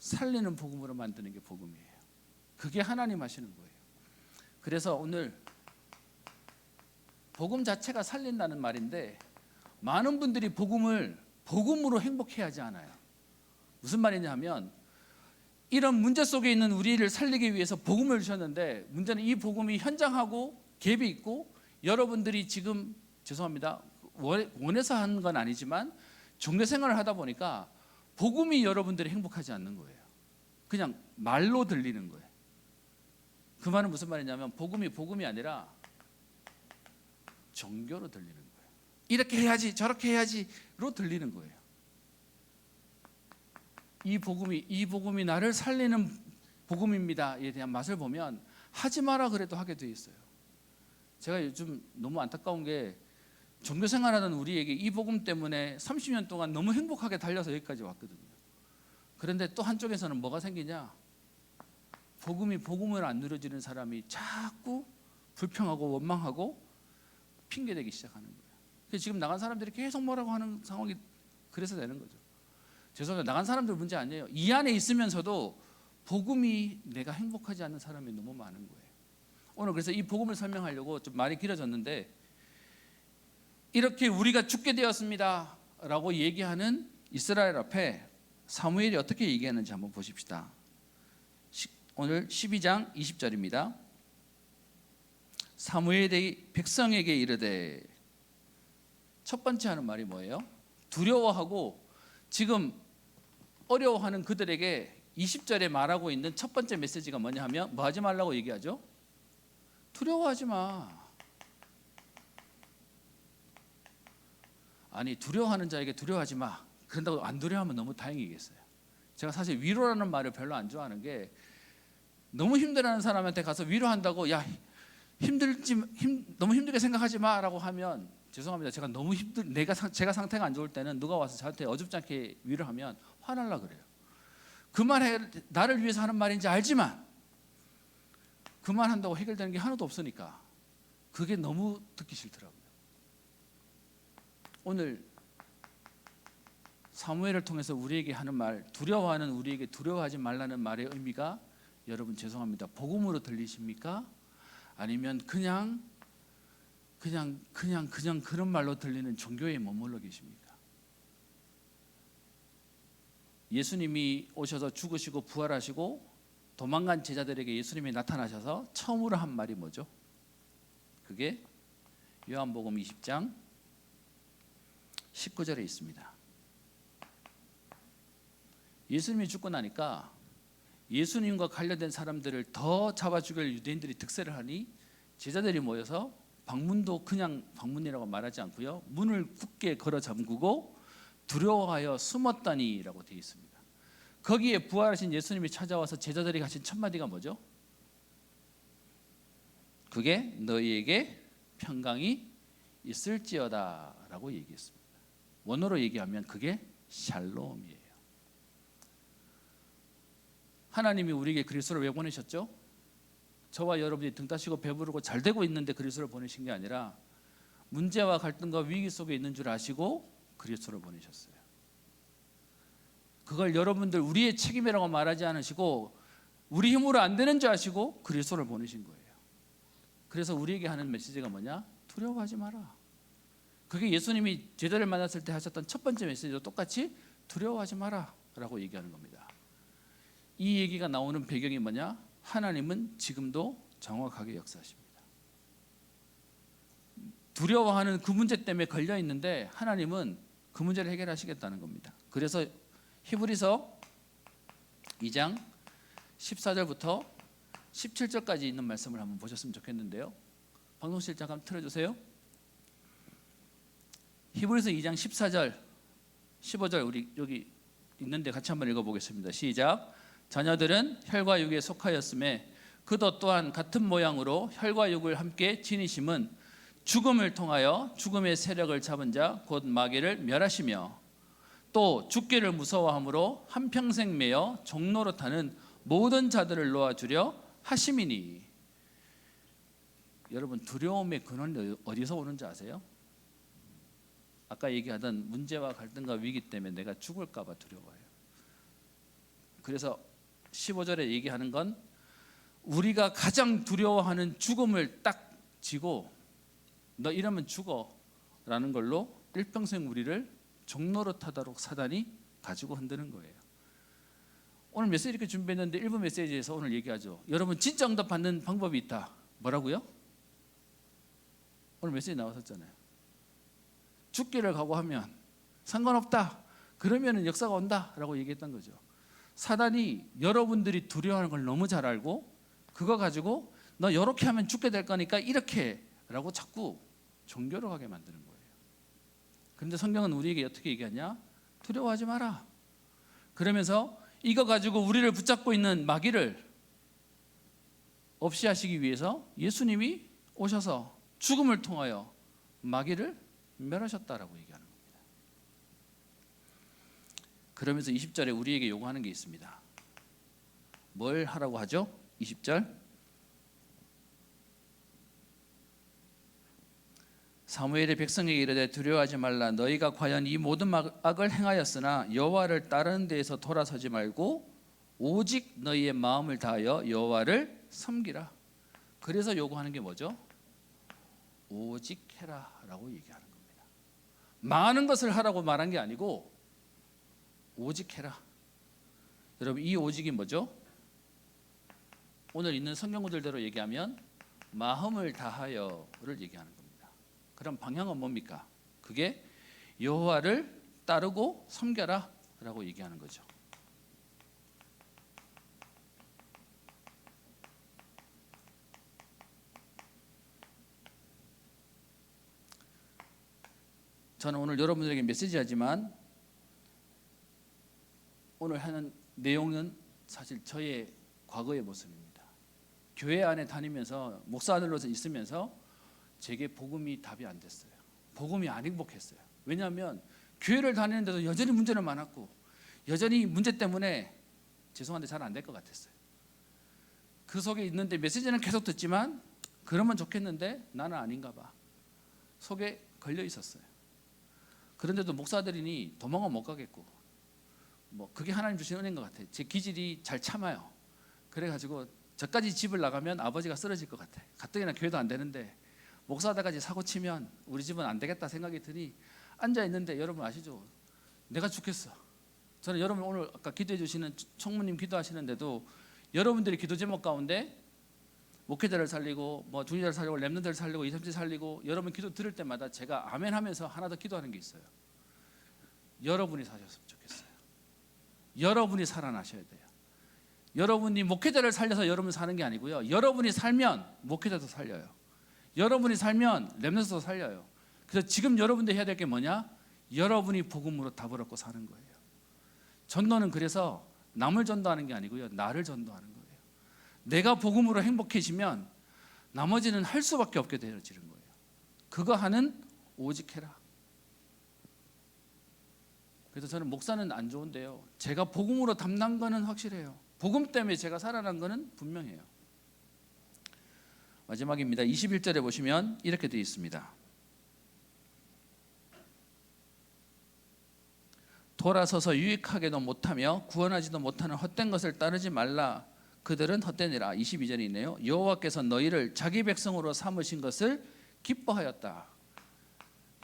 살리는 복음으로 만드는 게 복음이에요. 그게 하나님 하시는 거예요. 그래서 오늘 복음 자체가 살린다는 말인데, 많은 분들이 복음을 복음으로 행복해 하지 않아요. 무슨 말이냐 하면, 이런 문제 속에 있는 우리를 살리기 위해서 복음을 주셨는데, 문제는 이 복음이 현장하고 갭이 있고, 여러분들이 지금 죄송합니다 원해서 한 건 아니지만 종교 생활을 하다 보니까 복음이 여러분들이 행복하지 않는 거예요. 그냥 말로 들리는 거예요. 그 말은 무슨 말이냐면, 복음이 아니라 종교로 들리는 거예요. 이렇게 해야지 저렇게 해야지로 들리는 거예요. 이 복음이 나를 살리는 복음입니다에 대한 맛을 보면 하지 마라 그래도 하게 돼 있어요. 제가 요즘 너무 안타까운 게, 종교 생활하는 우리에게 이 복음 때문에 30년 동안 너무 행복하게 달려서 여기까지 왔거든요. 그런데 또 한쪽에서는 뭐가 생기냐? 복음을 안 누려지는 사람이 자꾸 불평하고 원망하고 핑계대기 시작하는 거예요. 그래서 지금 나간 사람들이 계속 뭐라고 하는 상황이 그래서 되는 거죠. 죄송합니다. 나간 사람들 문제 아니에요. 이 안에 있으면서도 복음이 내가 행복하지 않는 사람이 너무 많은 거예요. 오늘 그래서 이 복음을 설명하려고 좀 말이 길어졌는데, 이렇게 우리가 죽게 되었습니다 라고 얘기하는 이스라엘 앞에 사무엘이 어떻게 얘기하는지 한번 보십시다. 오늘 12장 20절입니다. 사무엘이 백성에게 이르되, 첫 번째 하는 말이 뭐예요? 두려워하고 지금 어려워하는 그들에게 20절에 말하고 있는 첫 번째 메시지가 뭐냐 하면, 뭐 하지 말라고 얘기하죠? 두려워하지 마. 아니, 두려워하는 자에게 두려워하지 마, 그런다고 안 두려워하면 너무 다행이겠어요. 제가 사실 위로라는 말을 별로 안 좋아하는 게, 너무 힘들어하는 사람한테 가서 위로한다고 야 너무 힘들게 생각하지 마 라고 하면 죄송합니다. 제가 너무 제가 상태가 안 좋을 때는 누가 와서 저한테 어줍잖게 위로하면 화날라 그래요. 그 말에 나를 위해서 하는 말인지 알지만 그 말 한다고 해결되는 게 하나도 없으니까 그게 너무 듣기 싫더라고요. 오늘 사무엘을 통해서 우리에게 하는 말, 두려워하는 우리에게 두려워하지 말라는 말의 의미가 여러분 죄송합니다. 복음으로 들리십니까? 아니면 그냥 그런 말로 들리는 종교에 머물러 계십니까? 예수님이 오셔서 죽으시고 부활하시고 도망간 제자들에게 예수님이 나타나셔서 처음으로 한 말이 뭐죠? 그게 요한복음 20장 19절에 있습니다. 예수님이 죽고 나니까 예수님과 관련된 사람들을 더 잡아 죽일 유대인들이 득세를 하니 제자들이 모여서 방문도 그냥 방문이라고 말하지 않고요, 문을 굳게 걸어 잠그고 두려워하여 숨었다니라고 되어 있습니다. 거기에 부활하신 예수님이 찾아와서 제자들이 하신 첫 마디가 뭐죠? 그게 너희에게 평강이 있을지어다 라고 얘기했습니다. 원어로 얘기하면 그게 샬롬이에요. 하나님이 우리에게 그리스도를 왜 보내셨죠? 저와 여러분이 등 따시고 배부르고 잘 되고 있는데 그리스도를 보내신 게 아니라 문제와 갈등과 위기 속에 있는 줄 아시고 그리스도를 보내셨어요. 그걸 여러분들 우리의 책임이라고 말하지 않으시고 우리 힘으로 안 되는 줄 아시고 그리스도를 보내신 거예요. 그래서 우리에게 하는 메시지가 뭐냐? 두려워하지 마라. 그게 예수님이 제자를 만났을 때 하셨던 첫 번째 메시지도 똑같이 두려워하지 마라 라고 얘기하는 겁니다. 이 얘기가 나오는 배경이 뭐냐? 하나님은 지금도 정확하게 역사하십니다. 두려워하는 그 문제 때문에 걸려 있는데 하나님은 그 문제를 해결하시겠다는 겁니다. 그래서 히브리서 2장 14절부터 17절까지 있는 말씀을 한번 보셨으면 좋겠는데요. 방송실 잠깐 틀어주세요. 히브리서 2장 14절 15절 우리 여기 있는데 같이 한번 읽어보겠습니다. 시작. 자녀들은 혈과 육에 속하였음에 그도 또한 같은 모양으로 혈과 육을 함께 지니심은 죽음을 통하여 죽음의 세력을 잡은 자 곧 마귀를 멸하시며 또 죽기를 무서워함으로 한평생 매여 종로로 타는 모든 자들을 놓아주려 하심이니. 여러분 두려움의 근원이 어디서 오는지 아세요? 아까 얘기하던 문제와 갈등과 위기 때문에 내가 죽을까 봐 두려워해요. 그래서 15절에 얘기하는 건 우리가 가장 두려워하는 죽음을 딱 지고 너 이러면 죽어 라는 걸로 일평생 우리를 종로로 타도록 사단이 가지고 흔드는 거예요. 오늘 메시지 이렇게 준비했는데 일부 메시지에서 오늘 얘기하죠. 여러분 진짜 응답 받는 방법이 있다. 뭐라고요? 오늘 메시지 나왔었잖아요. 죽기를 각오하면 상관없다. 그러면 역사가 온다 라고 얘기했던 거죠. 사단이 여러분들이 두려워하는 걸 너무 잘 알고 그거 가지고 너 이렇게 하면 죽게 될 거니까 이렇게 라고 자꾸 종교로 가게 만드는 거예요. 그런데 성경은 우리에게 어떻게 얘기하냐? 두려워하지 마라. 그러면서 이거 가지고 우리를 붙잡고 있는 마귀를 없이 하시기 위해서 예수님이 오셔서 죽음을 통하여 마귀를 멸하셨다라고 얘기하는 겁니다. 그러면서 20절에 우리에게 요구하는 게 있습니다. 뭘 하라고 하죠? 20절 사무엘이 백성에게 이르되 두려워하지 말라. 너희가 과연 이 모든 악을 행하였으나 여호와를 따르는 데에서 돌아서지 말고 오직 너희의 마음을 다하여 여호와를 섬기라. 그래서 요구하는 게 뭐죠? 오직 해라 라고 얘기하는 겁니다. 많은 것을 하라고 말한 게 아니고 오직 해라. 여러분 이 오직이 뭐죠? 오늘 있는 성경 구절대로 얘기하면 마음을 다하여를 얘기하는 겁니다. 그럼 방향은 뭡니까? 그게 여호와를 따르고 섬겨라 라고 얘기하는 거죠. 저는 오늘 여러분들에게 메시지하지만 오늘 하는 내용은 사실 저의 과거의 모습입니다. 교회 안에 다니면서 목사 아들로서 있으면서 제게 복음이 답이 안 됐어요. 복음이 안 행복했어요. 왜냐하면 교회를 다니는데도 여전히 문제는 많았고 여전히 문제 때문에 죄송한데 잘 안 될 것 같았어요. 그 속에 있는데 메시지는 계속 듣지만 그러면 좋겠는데 나는 아닌가 봐. 속에 걸려 있었어요. 그런데도 목사들이니 도망은 못 가겠고 뭐 그게 하나님 주신 은혜인 것 같아요. 제 기질이 잘 참아요. 그래가지고 저까지 집을 나가면 아버지가 쓰러질 것 같아. 가뜩이나 교회도 안 되는데 목사들까지 사고 치면 우리 집은 안 되겠다 생각이 드니 앉아 있는데 여러분 아시죠? 내가 죽겠어. 저는 여러분 오늘 아까 기도해 주시는 총무님 기도하시는데도 여러분들이 기도 제목 가운데 목회자를 살리고 뭐 중직자를 살리고 렘넌트를 살리고 237 살리고 여러분 기도 들을 때마다 제가 아멘 하면서 하나 더 기도하는 게 있어요. 여러분이 사셨으면 좋겠어요. 여러분이 살아나셔야 돼요. 여러분이 목회자를 살려서 여러분이 사는 게 아니고요. 여러분이 살면 목회자도 살려요. 여러분이 살면 렘넌트도 살려요. 그래서 지금 여러분들이 해야 될 게 뭐냐? 여러분이 복음으로 답을 얻고 사는 거예요. 전도는 그래서 남을 전도하는 게 아니고요. 나를 전도하는 거예요. 내가 복음으로 행복해지면 나머지는 할 수밖에 없게 되어지는 거예요. 그거 하는 오직 해라. 그래서 저는 목사는 안 좋은데요. 제가 복음으로 담난 거는 확실해요. 복음 때문에 제가 살아난 거는 분명해요. 마지막입니다. 21절에 보시면 이렇게 되어 있습니다. 돌아서서 유익하게도 못하며 구원하지도 못하는 헛된 것을 따르지 말라. 그들은 헛되니라. 22절이네요. 여호와께서 너희를 자기 백성으로 삼으신 것을 기뻐하였다.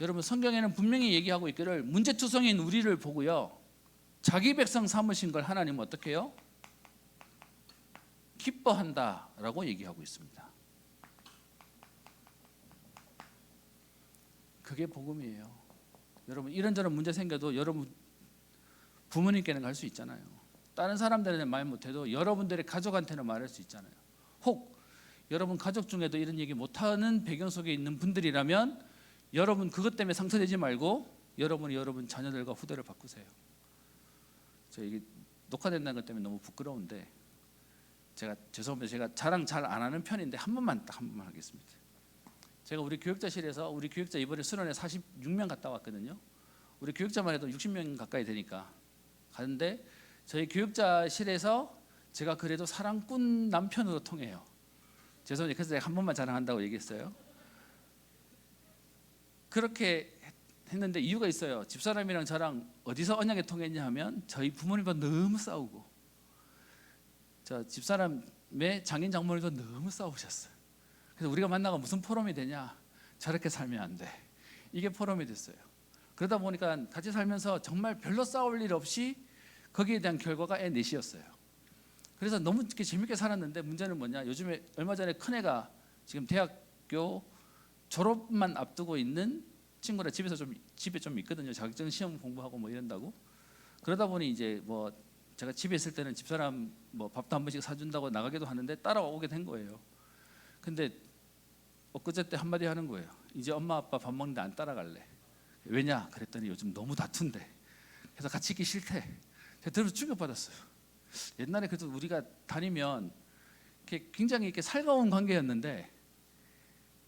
여러분 성경에는 분명히 얘기하고 있기를 문제투성인 우리를 보고요. 자기 백성 삼으신 걸 하나님은 어떻게 해요? 기뻐한다라고 얘기하고 있습니다. 그게 복음이에요. 여러분 이런저런 문제 생겨도 여러분 부모님께는 갈 수 있잖아요. 다른 사람들한테는 말 못해도 여러분들의 가족한테는 말할 수 있잖아요. 혹 여러분 가족 중에도 이런 얘기 못하는 배경 속에 있는 분들이라면 여러분 그것 때문에 상처내지 말고 여러분이 여러분 자녀들과 후대를 바꾸세요. 저 이게 녹화된다는 것 때문에 너무 부끄러운데 제가 죄송합니다. 제가 자랑 잘 안 하는 편인데 한 번만 하겠습니다. 제가 우리 교육자실에서 우리 교육자 이번에 수련회 46명 갔다 왔거든요. 우리 교육자만 해도 60명 가까이 되니까 가는데 저희 교육자실에서 제가 그래도 사랑꾼 남편으로 통해요. 죄송해요. 그래서 제가 한 번만 자랑한다고 얘기했어요. 그렇게 했는데 이유가 있어요. 집사람이랑 저랑 어디서 언약에 통했냐 하면 저희 부모님과 너무 싸우고 저 집사람의 장인 장모님도 너무 싸우셨어요. 그래서 우리가 만나가 무슨 포럼이 되냐? 저렇게 살면 안 돼. 이게 포럼이 됐어요. 그러다 보니까 같이 살면서 정말 별로 싸울 일 없이 거기에 대한 결과가 애 넷이었어요. 그래서 너무 이렇게 재밌게 살았는데 문제는 뭐냐? 요즘에 얼마 전에 큰애가 지금 대학교 졸업만 앞두고 있는 친구라 집에 좀 있거든요. 자격증 시험 공부하고 뭐 이런다고. 그러다 보니 이제 뭐 제가 집에 있을 때는 집사람 뭐 밥도 한 번씩 사준다고 나가기도 하는데 따라오게 된 거예요. 근데 엊그제 때 한마디 하는 거예요. 이제 엄마 아빠 밥 먹는데 안 따라갈래. 왜냐? 그랬더니 요즘 너무 다툰대. 그래서 같이 있기 싫대. 제가 들어서 충격받았어요. 옛날에 그래도 우리가 다니면 이렇게 굉장히 이렇게 살가운 관계였는데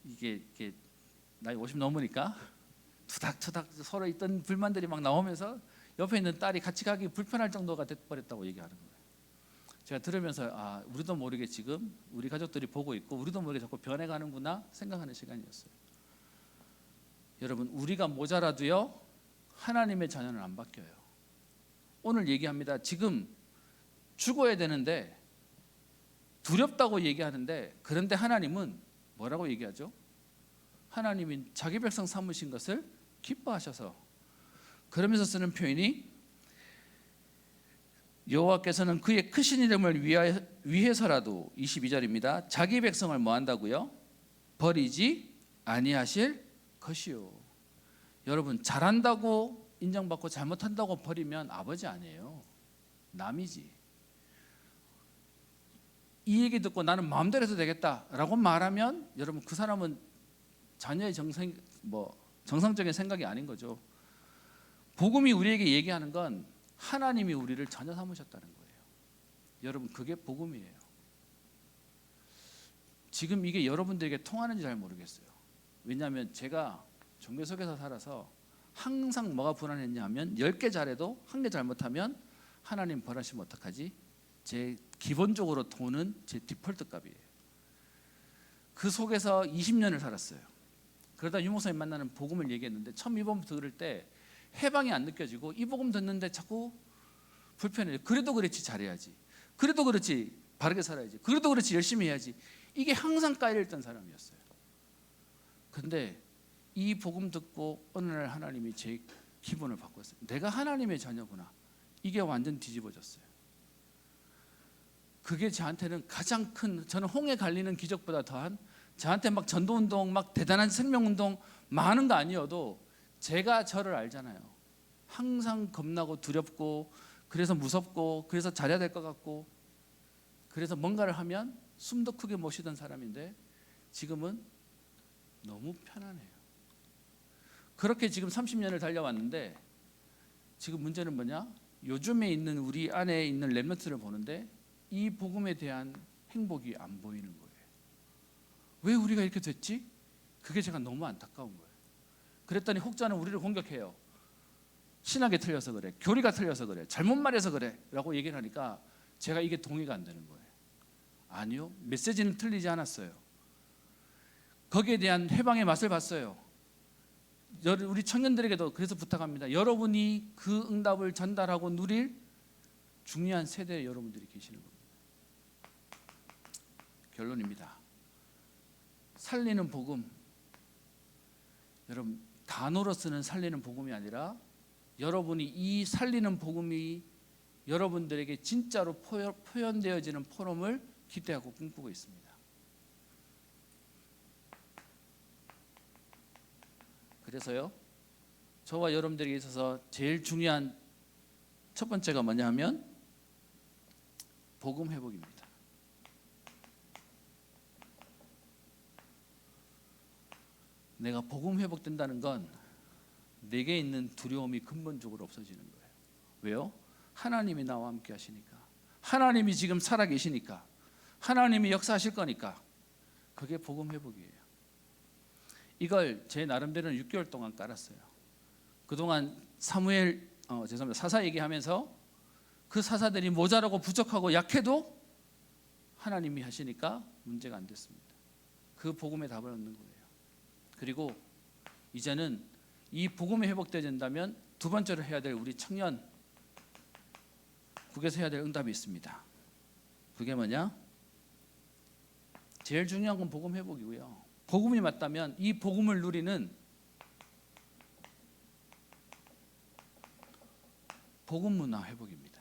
이게 나이 50 넘으니까 투닥투닥 서로 있던 불만들이 막 나오면서 옆에 있는 딸이 같이 가기 불편할 정도가 돼버렸다고 얘기하는 거예요. 제가 들으면서 아 우리도 모르게 지금 우리 가족들이 보고 있고 우리도 모르게 자꾸 변해가는구나 생각하는 시간이었어요. 여러분 우리가 모자라도요 하나님의 자녀는 안 바뀌어요. 오늘 얘기합니다. 지금 죽어야 되는데 두렵다고 얘기하는데 그런데 하나님은 뭐라고 얘기하죠? 하나님이 자기 백성 삼으신 것을 기뻐하셔서 그러면서 쓰는 표현이 여호와께서는 그의 크신 이름을 위해서라도 22절입니다. 자기 백성을 뭐 한다고요? 버리지 아니하실 것이요. 여러분 잘한다고 인정받고 잘못한다고 버리면 아버지 아니에요. 남이지. 이 얘기 듣고 나는 마음대로 해도 되겠다라고 말하면 여러분 그 사람은 자녀의 정상적인 생각이 아닌 거죠. 복음이 우리에게 얘기하는 건 하나님이 우리를 자녀 삼으셨다는 거예요. 여러분 그게 복음이에요. 지금 이게 여러분들에게 통하는지 잘 모르겠어요. 왜냐하면 제가 종교 속에서 살아서 항상 뭐가 불안했냐 하면 10개 잘해도 1개 잘못하면 하나님 벌하시면 어떡하지? 제 기본적으로 돈은 제 디폴트 값이에요. 그 속에서 20년을 살았어요. 그러다 유목사님 만나는 복음을 얘기했는데 처음 이 복음 들을 때 해방이 안 느껴지고 이 복음 듣는데 자꾸 불편해요. 그래도 그렇지 잘해야지. 그래도 그렇지 바르게 살아야지. 그래도 그렇지 열심히 해야지. 이게 항상 까여있던 사람이었어요. 근데 이 복음 듣고 어느 날 하나님이 제 기분을 바꿨어요. 내가 하나님의 자녀구나. 이게 완전 뒤집어졌어요. 그게 저한테는 가장 큰, 저는 홍해 갈리는 기적보다 더한, 저한테 막 전도운동, 막 대단한 생명운동 많은 거 아니어도 제가 저를 알잖아요. 항상 겁나고 두렵고 그래서 무섭고 그래서 잘해야 될 것 같고 그래서 뭔가를 하면 숨도 크게 못 쉬던 사람인데 지금은 너무 편안해요. 그렇게 지금 30년을 달려왔는데 지금 문제는 뭐냐? 요즘에 있는 우리 안에 있는 렘넌트를 보는데 이 복음에 대한 행복이 안 보이는 거예요. 왜 우리가 이렇게 됐지? 그게 제가 너무 안타까운 거예요. 그랬더니 혹자는 우리를 공격해요. 신학이 틀려서 그래, 교리가 틀려서 그래, 잘못 말해서 그래 라고 얘기를 하니까 제가 이게 동의가 안 되는 거예요. 아니요, 메시지는 틀리지 않았어요. 거기에 대한 해방의 맛을 봤어요. 우리 청년들에게도 그래서 부탁합니다. 여러분이 그 응답을 전달하고 누릴 중요한 세대에 여러분들이 계시는 겁니다. 결론입니다. 살리는 복음, 여러분 단어로 쓰는 살리는 복음이 아니라 여러분이 이 살리는 복음이 여러분들에게 진짜로 표현되어지는 포럼을 기대하고 꿈꾸고 있습니다. 그래서요, 저와 여러분들에게 있어서 제일 중요한 첫 번째가 뭐냐 하면 복음 회복입니다. 내가 복음 회복된다는 건 내게 있는 두려움이 근본적으로 없어지는 거예요. 왜요? 하나님이 나와 함께 하시니까, 하나님이 지금 살아계시니까, 하나님이 역사하실 거니까. 그게 복음 회복이에요. 이걸 제 나름대로는 6개월 동안 깔았어요. 그동안 사사 얘기하면서 그 사사들이 모자라고 부족하고 약해도 하나님이 하시니까 문제가 안 됐습니다. 그 복음의 답을 얻는 거예요. 그리고 이제는 이 복음이 회복되어진다면 두 번째로 해야 될 우리 청년 국에서 해야 될 응답이 있습니다. 그게 뭐냐? 제일 중요한 건 복음 회복이고요. 복음이 맞다면 이 복음을 누리는 복음 문화 회복입니다.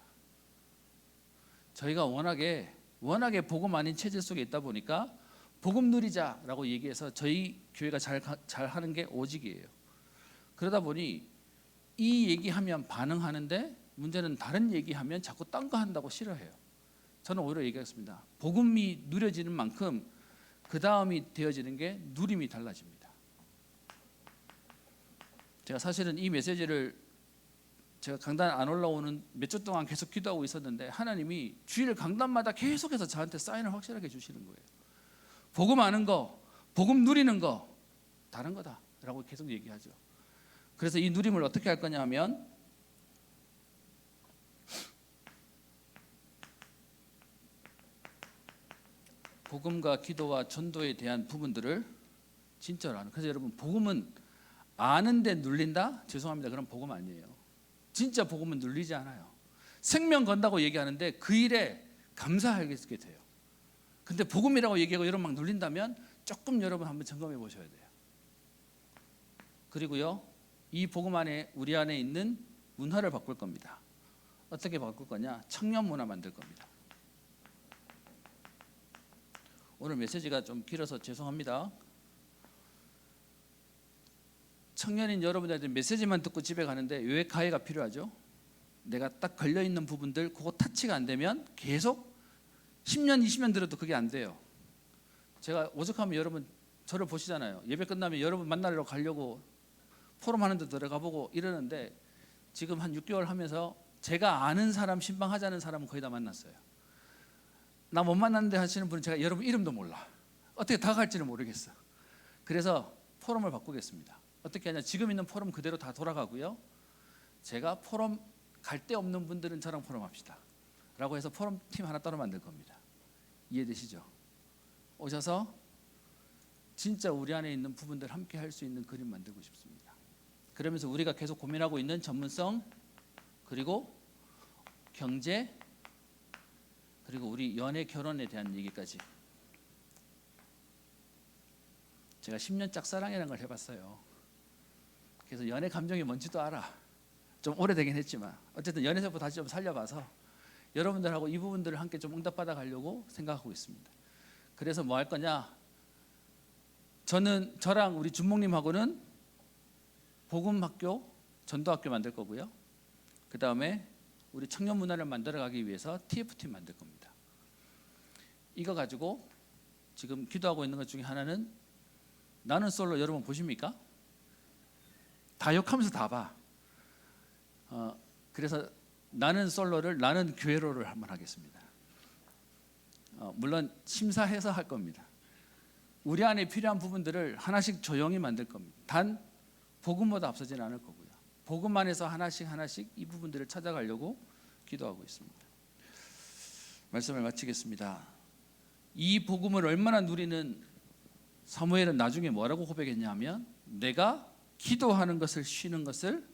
저희가 워낙에 복음 아닌 체질 속에 있다 보니까 복음 누리자라고 얘기해서 저희 교회가 잘 하는 게 오직이에요. 그러다 보니 이 얘기하면 반응하는데 문제는 다른 얘기하면 자꾸 딴 거 한다고 싫어해요. 저는 오히려 얘기하겠습니다. 복음이 누려지는 만큼 그 다음이 되어지는 게 누림이 달라집니다. 제가 사실은 이 메시지를 제가 강단 안 올라오는 몇 주 동안 계속 기도하고 있었는데 하나님이 주일 강단마다 계속해서 저한테 사인을 확실하게 주시는 거예요. 복음 아는 거, 복음 누리는 거 다른 거다라고 계속 얘기하죠. 그래서 이 누림을 어떻게 할 거냐 하면 복음과 기도와 전도에 대한 부분들을 진짜로 아는. 그래서 여러분 복음은 아는데 눌린다? 죄송합니다. 그럼 복음 아니에요. 진짜 복음은 눌리지 않아요. 생명 건다고 얘기하는데 그 일에 감사하게 돼요. 근데 복음이라고 얘기하고 여러분 막 눌린다면 조금 여러분 한번 점검해 보셔야 돼요. 그리고요, 이 복음 안에 우리 안에 있는 문화를 바꿀 겁니다. 어떻게 바꿀 거냐? 청년 문화 만들 겁니다. 오늘 메시지가 좀 길어서 죄송합니다. 청년인 여러분들한테 메시지만 듣고 집에 가는데 왜 가해가 필요하죠? 내가 딱 걸려있는 부분들 그거 타치가 안 되면 계속 10년 20년 들어도 그게 안 돼요. 제가 오죽하면 여러분 저를 보시잖아요. 예배 끝나면 여러분 만나러 가려고 포럼 하는 데 들어가 보고 이러는데 지금 한 6개월 하면서 제가 아는 사람 신방하자는 사람은 거의 다 만났어요. 나 못 만났는데 하시는 분은 제가 여러분 이름도 몰라. 어떻게 다가갈지는 모르겠어. 그래서 포럼을 바꾸겠습니다. 어떻게 하냐? 지금 있는 포럼 그대로 다 돌아가고요. 제가 포럼 갈 데 없는 분들은 저랑 포럼합시다 라고 해서 포럼 팀 하나 따로 만들 겁니다. 이해되시죠? 오셔서 진짜 우리 안에 있는 부분들 함께 할 수 있는 그림 만들고 싶습니다. 그러면서 우리가 계속 고민하고 있는 전문성, 그리고 경제, 그리고 우리 연애 결혼에 대한 얘기까지. 제가 10년 짝사랑이라는 걸 해봤어요. 그래서 연애 감정이 뭔지도 알아. 좀 오래되긴 했지만 어쨌든 연애세포 다시 좀 살려봐서 여러분들하고 이 부분들을 함께 좀 응답받아 가려고 생각하고 있습니다. 그래서 뭐 할 거냐? 저랑 우리 준목님하고는 복음학교, 전도학교 만들 거고요. 그 다음에 우리 청년 문화를 만들어가기 위해서 TF팀 만들 겁니다. 이거 가지고 지금 기도하고 있는 것 중에 하나는 나는 솔로, 여러분 보십니까? 다 욕하면서 다 봐. 그래서 나는 솔로를 나는 교회로를 한번 하겠습니다. 물론 심사해서 할 겁니다. 우리 안에 필요한 부분들을 하나씩 조용히 만들 겁니다. 단 복음보다 앞서지는 않을 거고요. 복음 안에서 하나씩 이 부분들을 찾아가려고 기도하고 있습니다. 말씀을 마치겠습니다. 이 복음을 얼마나 누리는 사무엘은 나중에 뭐라고 고백했냐면, 내가 기도하는 것을 쉬는 것을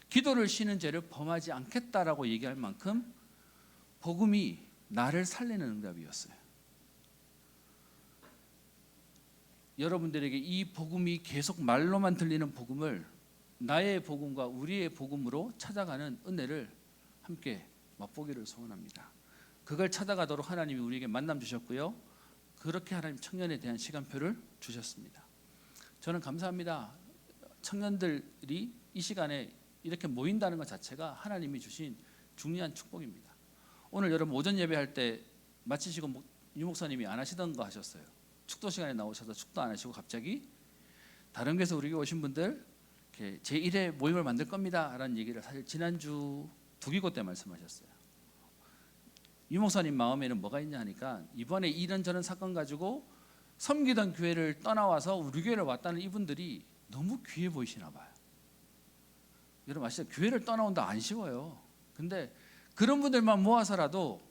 기도를 쉬는 죄를 범하지 않겠다라고 얘기할 만큼 복음이 나를 살리는 응답이었어요. 여러분들에게 이 복음이 계속 말로만 들리는 복음을 나의 복음과 우리의 복음으로 찾아가는 은혜를 함께 맛보기를 소원합니다. 그걸 찾아가도록 하나님이 우리에게 만남 주셨고요. 그렇게 하나님 청년에 대한 시간표를 주셨습니다. 저는 감사합니다. 청년들이 이 시간에 이렇게 모인다는 것 자체가 하나님이 주신 중요한 축복입니다. 오늘 여러분 오전 예배할 때 마치시고 유 목사님이 안 하시던 거 하셨어요. 축도 시간에 나오셔서 축도 안 하시고 갑자기 다른 교회에서 우리 교회 오신 분들 제1회 모임을 만들 겁니다 라는 얘기를 사실 지난주 두기고 때 말씀하셨어요. 유 목사님 마음에는 뭐가 있냐 하니까 이번에 이런저런 사건 가지고 섬기던 교회를 떠나와서 우리 교회를 왔다는 이분들이 너무 귀해 보이시나 봐요. 여러분 아시죠? 교회를 떠나온다 안 쉬워요. 근데 그런 분들만 모아서라도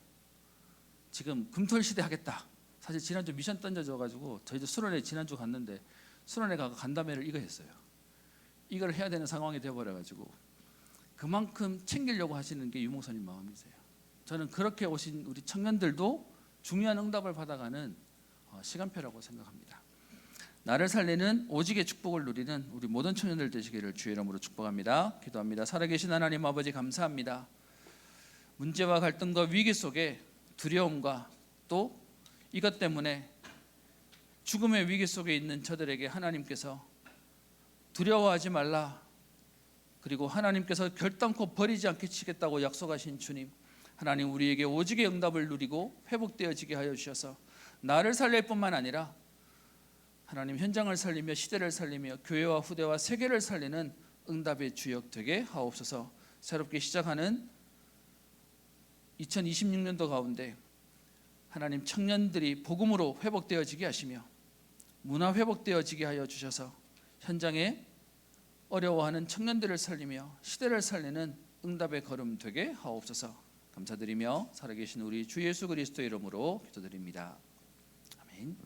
지금 금토일 시대 하겠다. 사실 지난주 미션 던져줘가지고 저희도 수련회 지난주 갔는데 수련회 가서 간담회를 이거 했어요. 이걸 해야 되는 상황이 되어버려가지고 그만큼 챙기려고 하시는 게 유 목사님 마음이세요. 저는 그렇게 오신 우리 청년들도 중요한 응답을 받아가는 시간표라고 생각합니다. 나를 살리는 오직의 축복을 누리는 우리 모든 청년들 되시기를 주의 이름으로 축복합니다. 기도합니다. 살아계신 하나님 아버지 감사합니다. 문제와 갈등과 위기 속에 두려움과 또 이것 때문에 죽음의 위기 속에 있는 저들에게 하나님께서 두려워하지 말라, 그리고 하나님께서 결단코 버리지 않게 치겠다고 약속하신 주님, 하나님 우리에게 오직의 응답을 누리고 회복되어지게 하여 주셔서 나를 살릴 뿐만 아니라 하나님 현장을 살리며 시대를 살리며 교회와 후대와 세계를 살리는 응답의 주역 되게 하옵소서. 새롭게 시작하는 2026년도 가운데 하나님 청년들이 복음으로 회복되어지게 하시며 문화 회복되어지게 하여 주셔서 현장에 어려워하는 청년들을 살리며 시대를 살리는 응답의 걸음 되게 하옵소서. 감사드리며 살아계신 우리 주 예수 그리스도의 이름으로 기도드립니다. 아멘.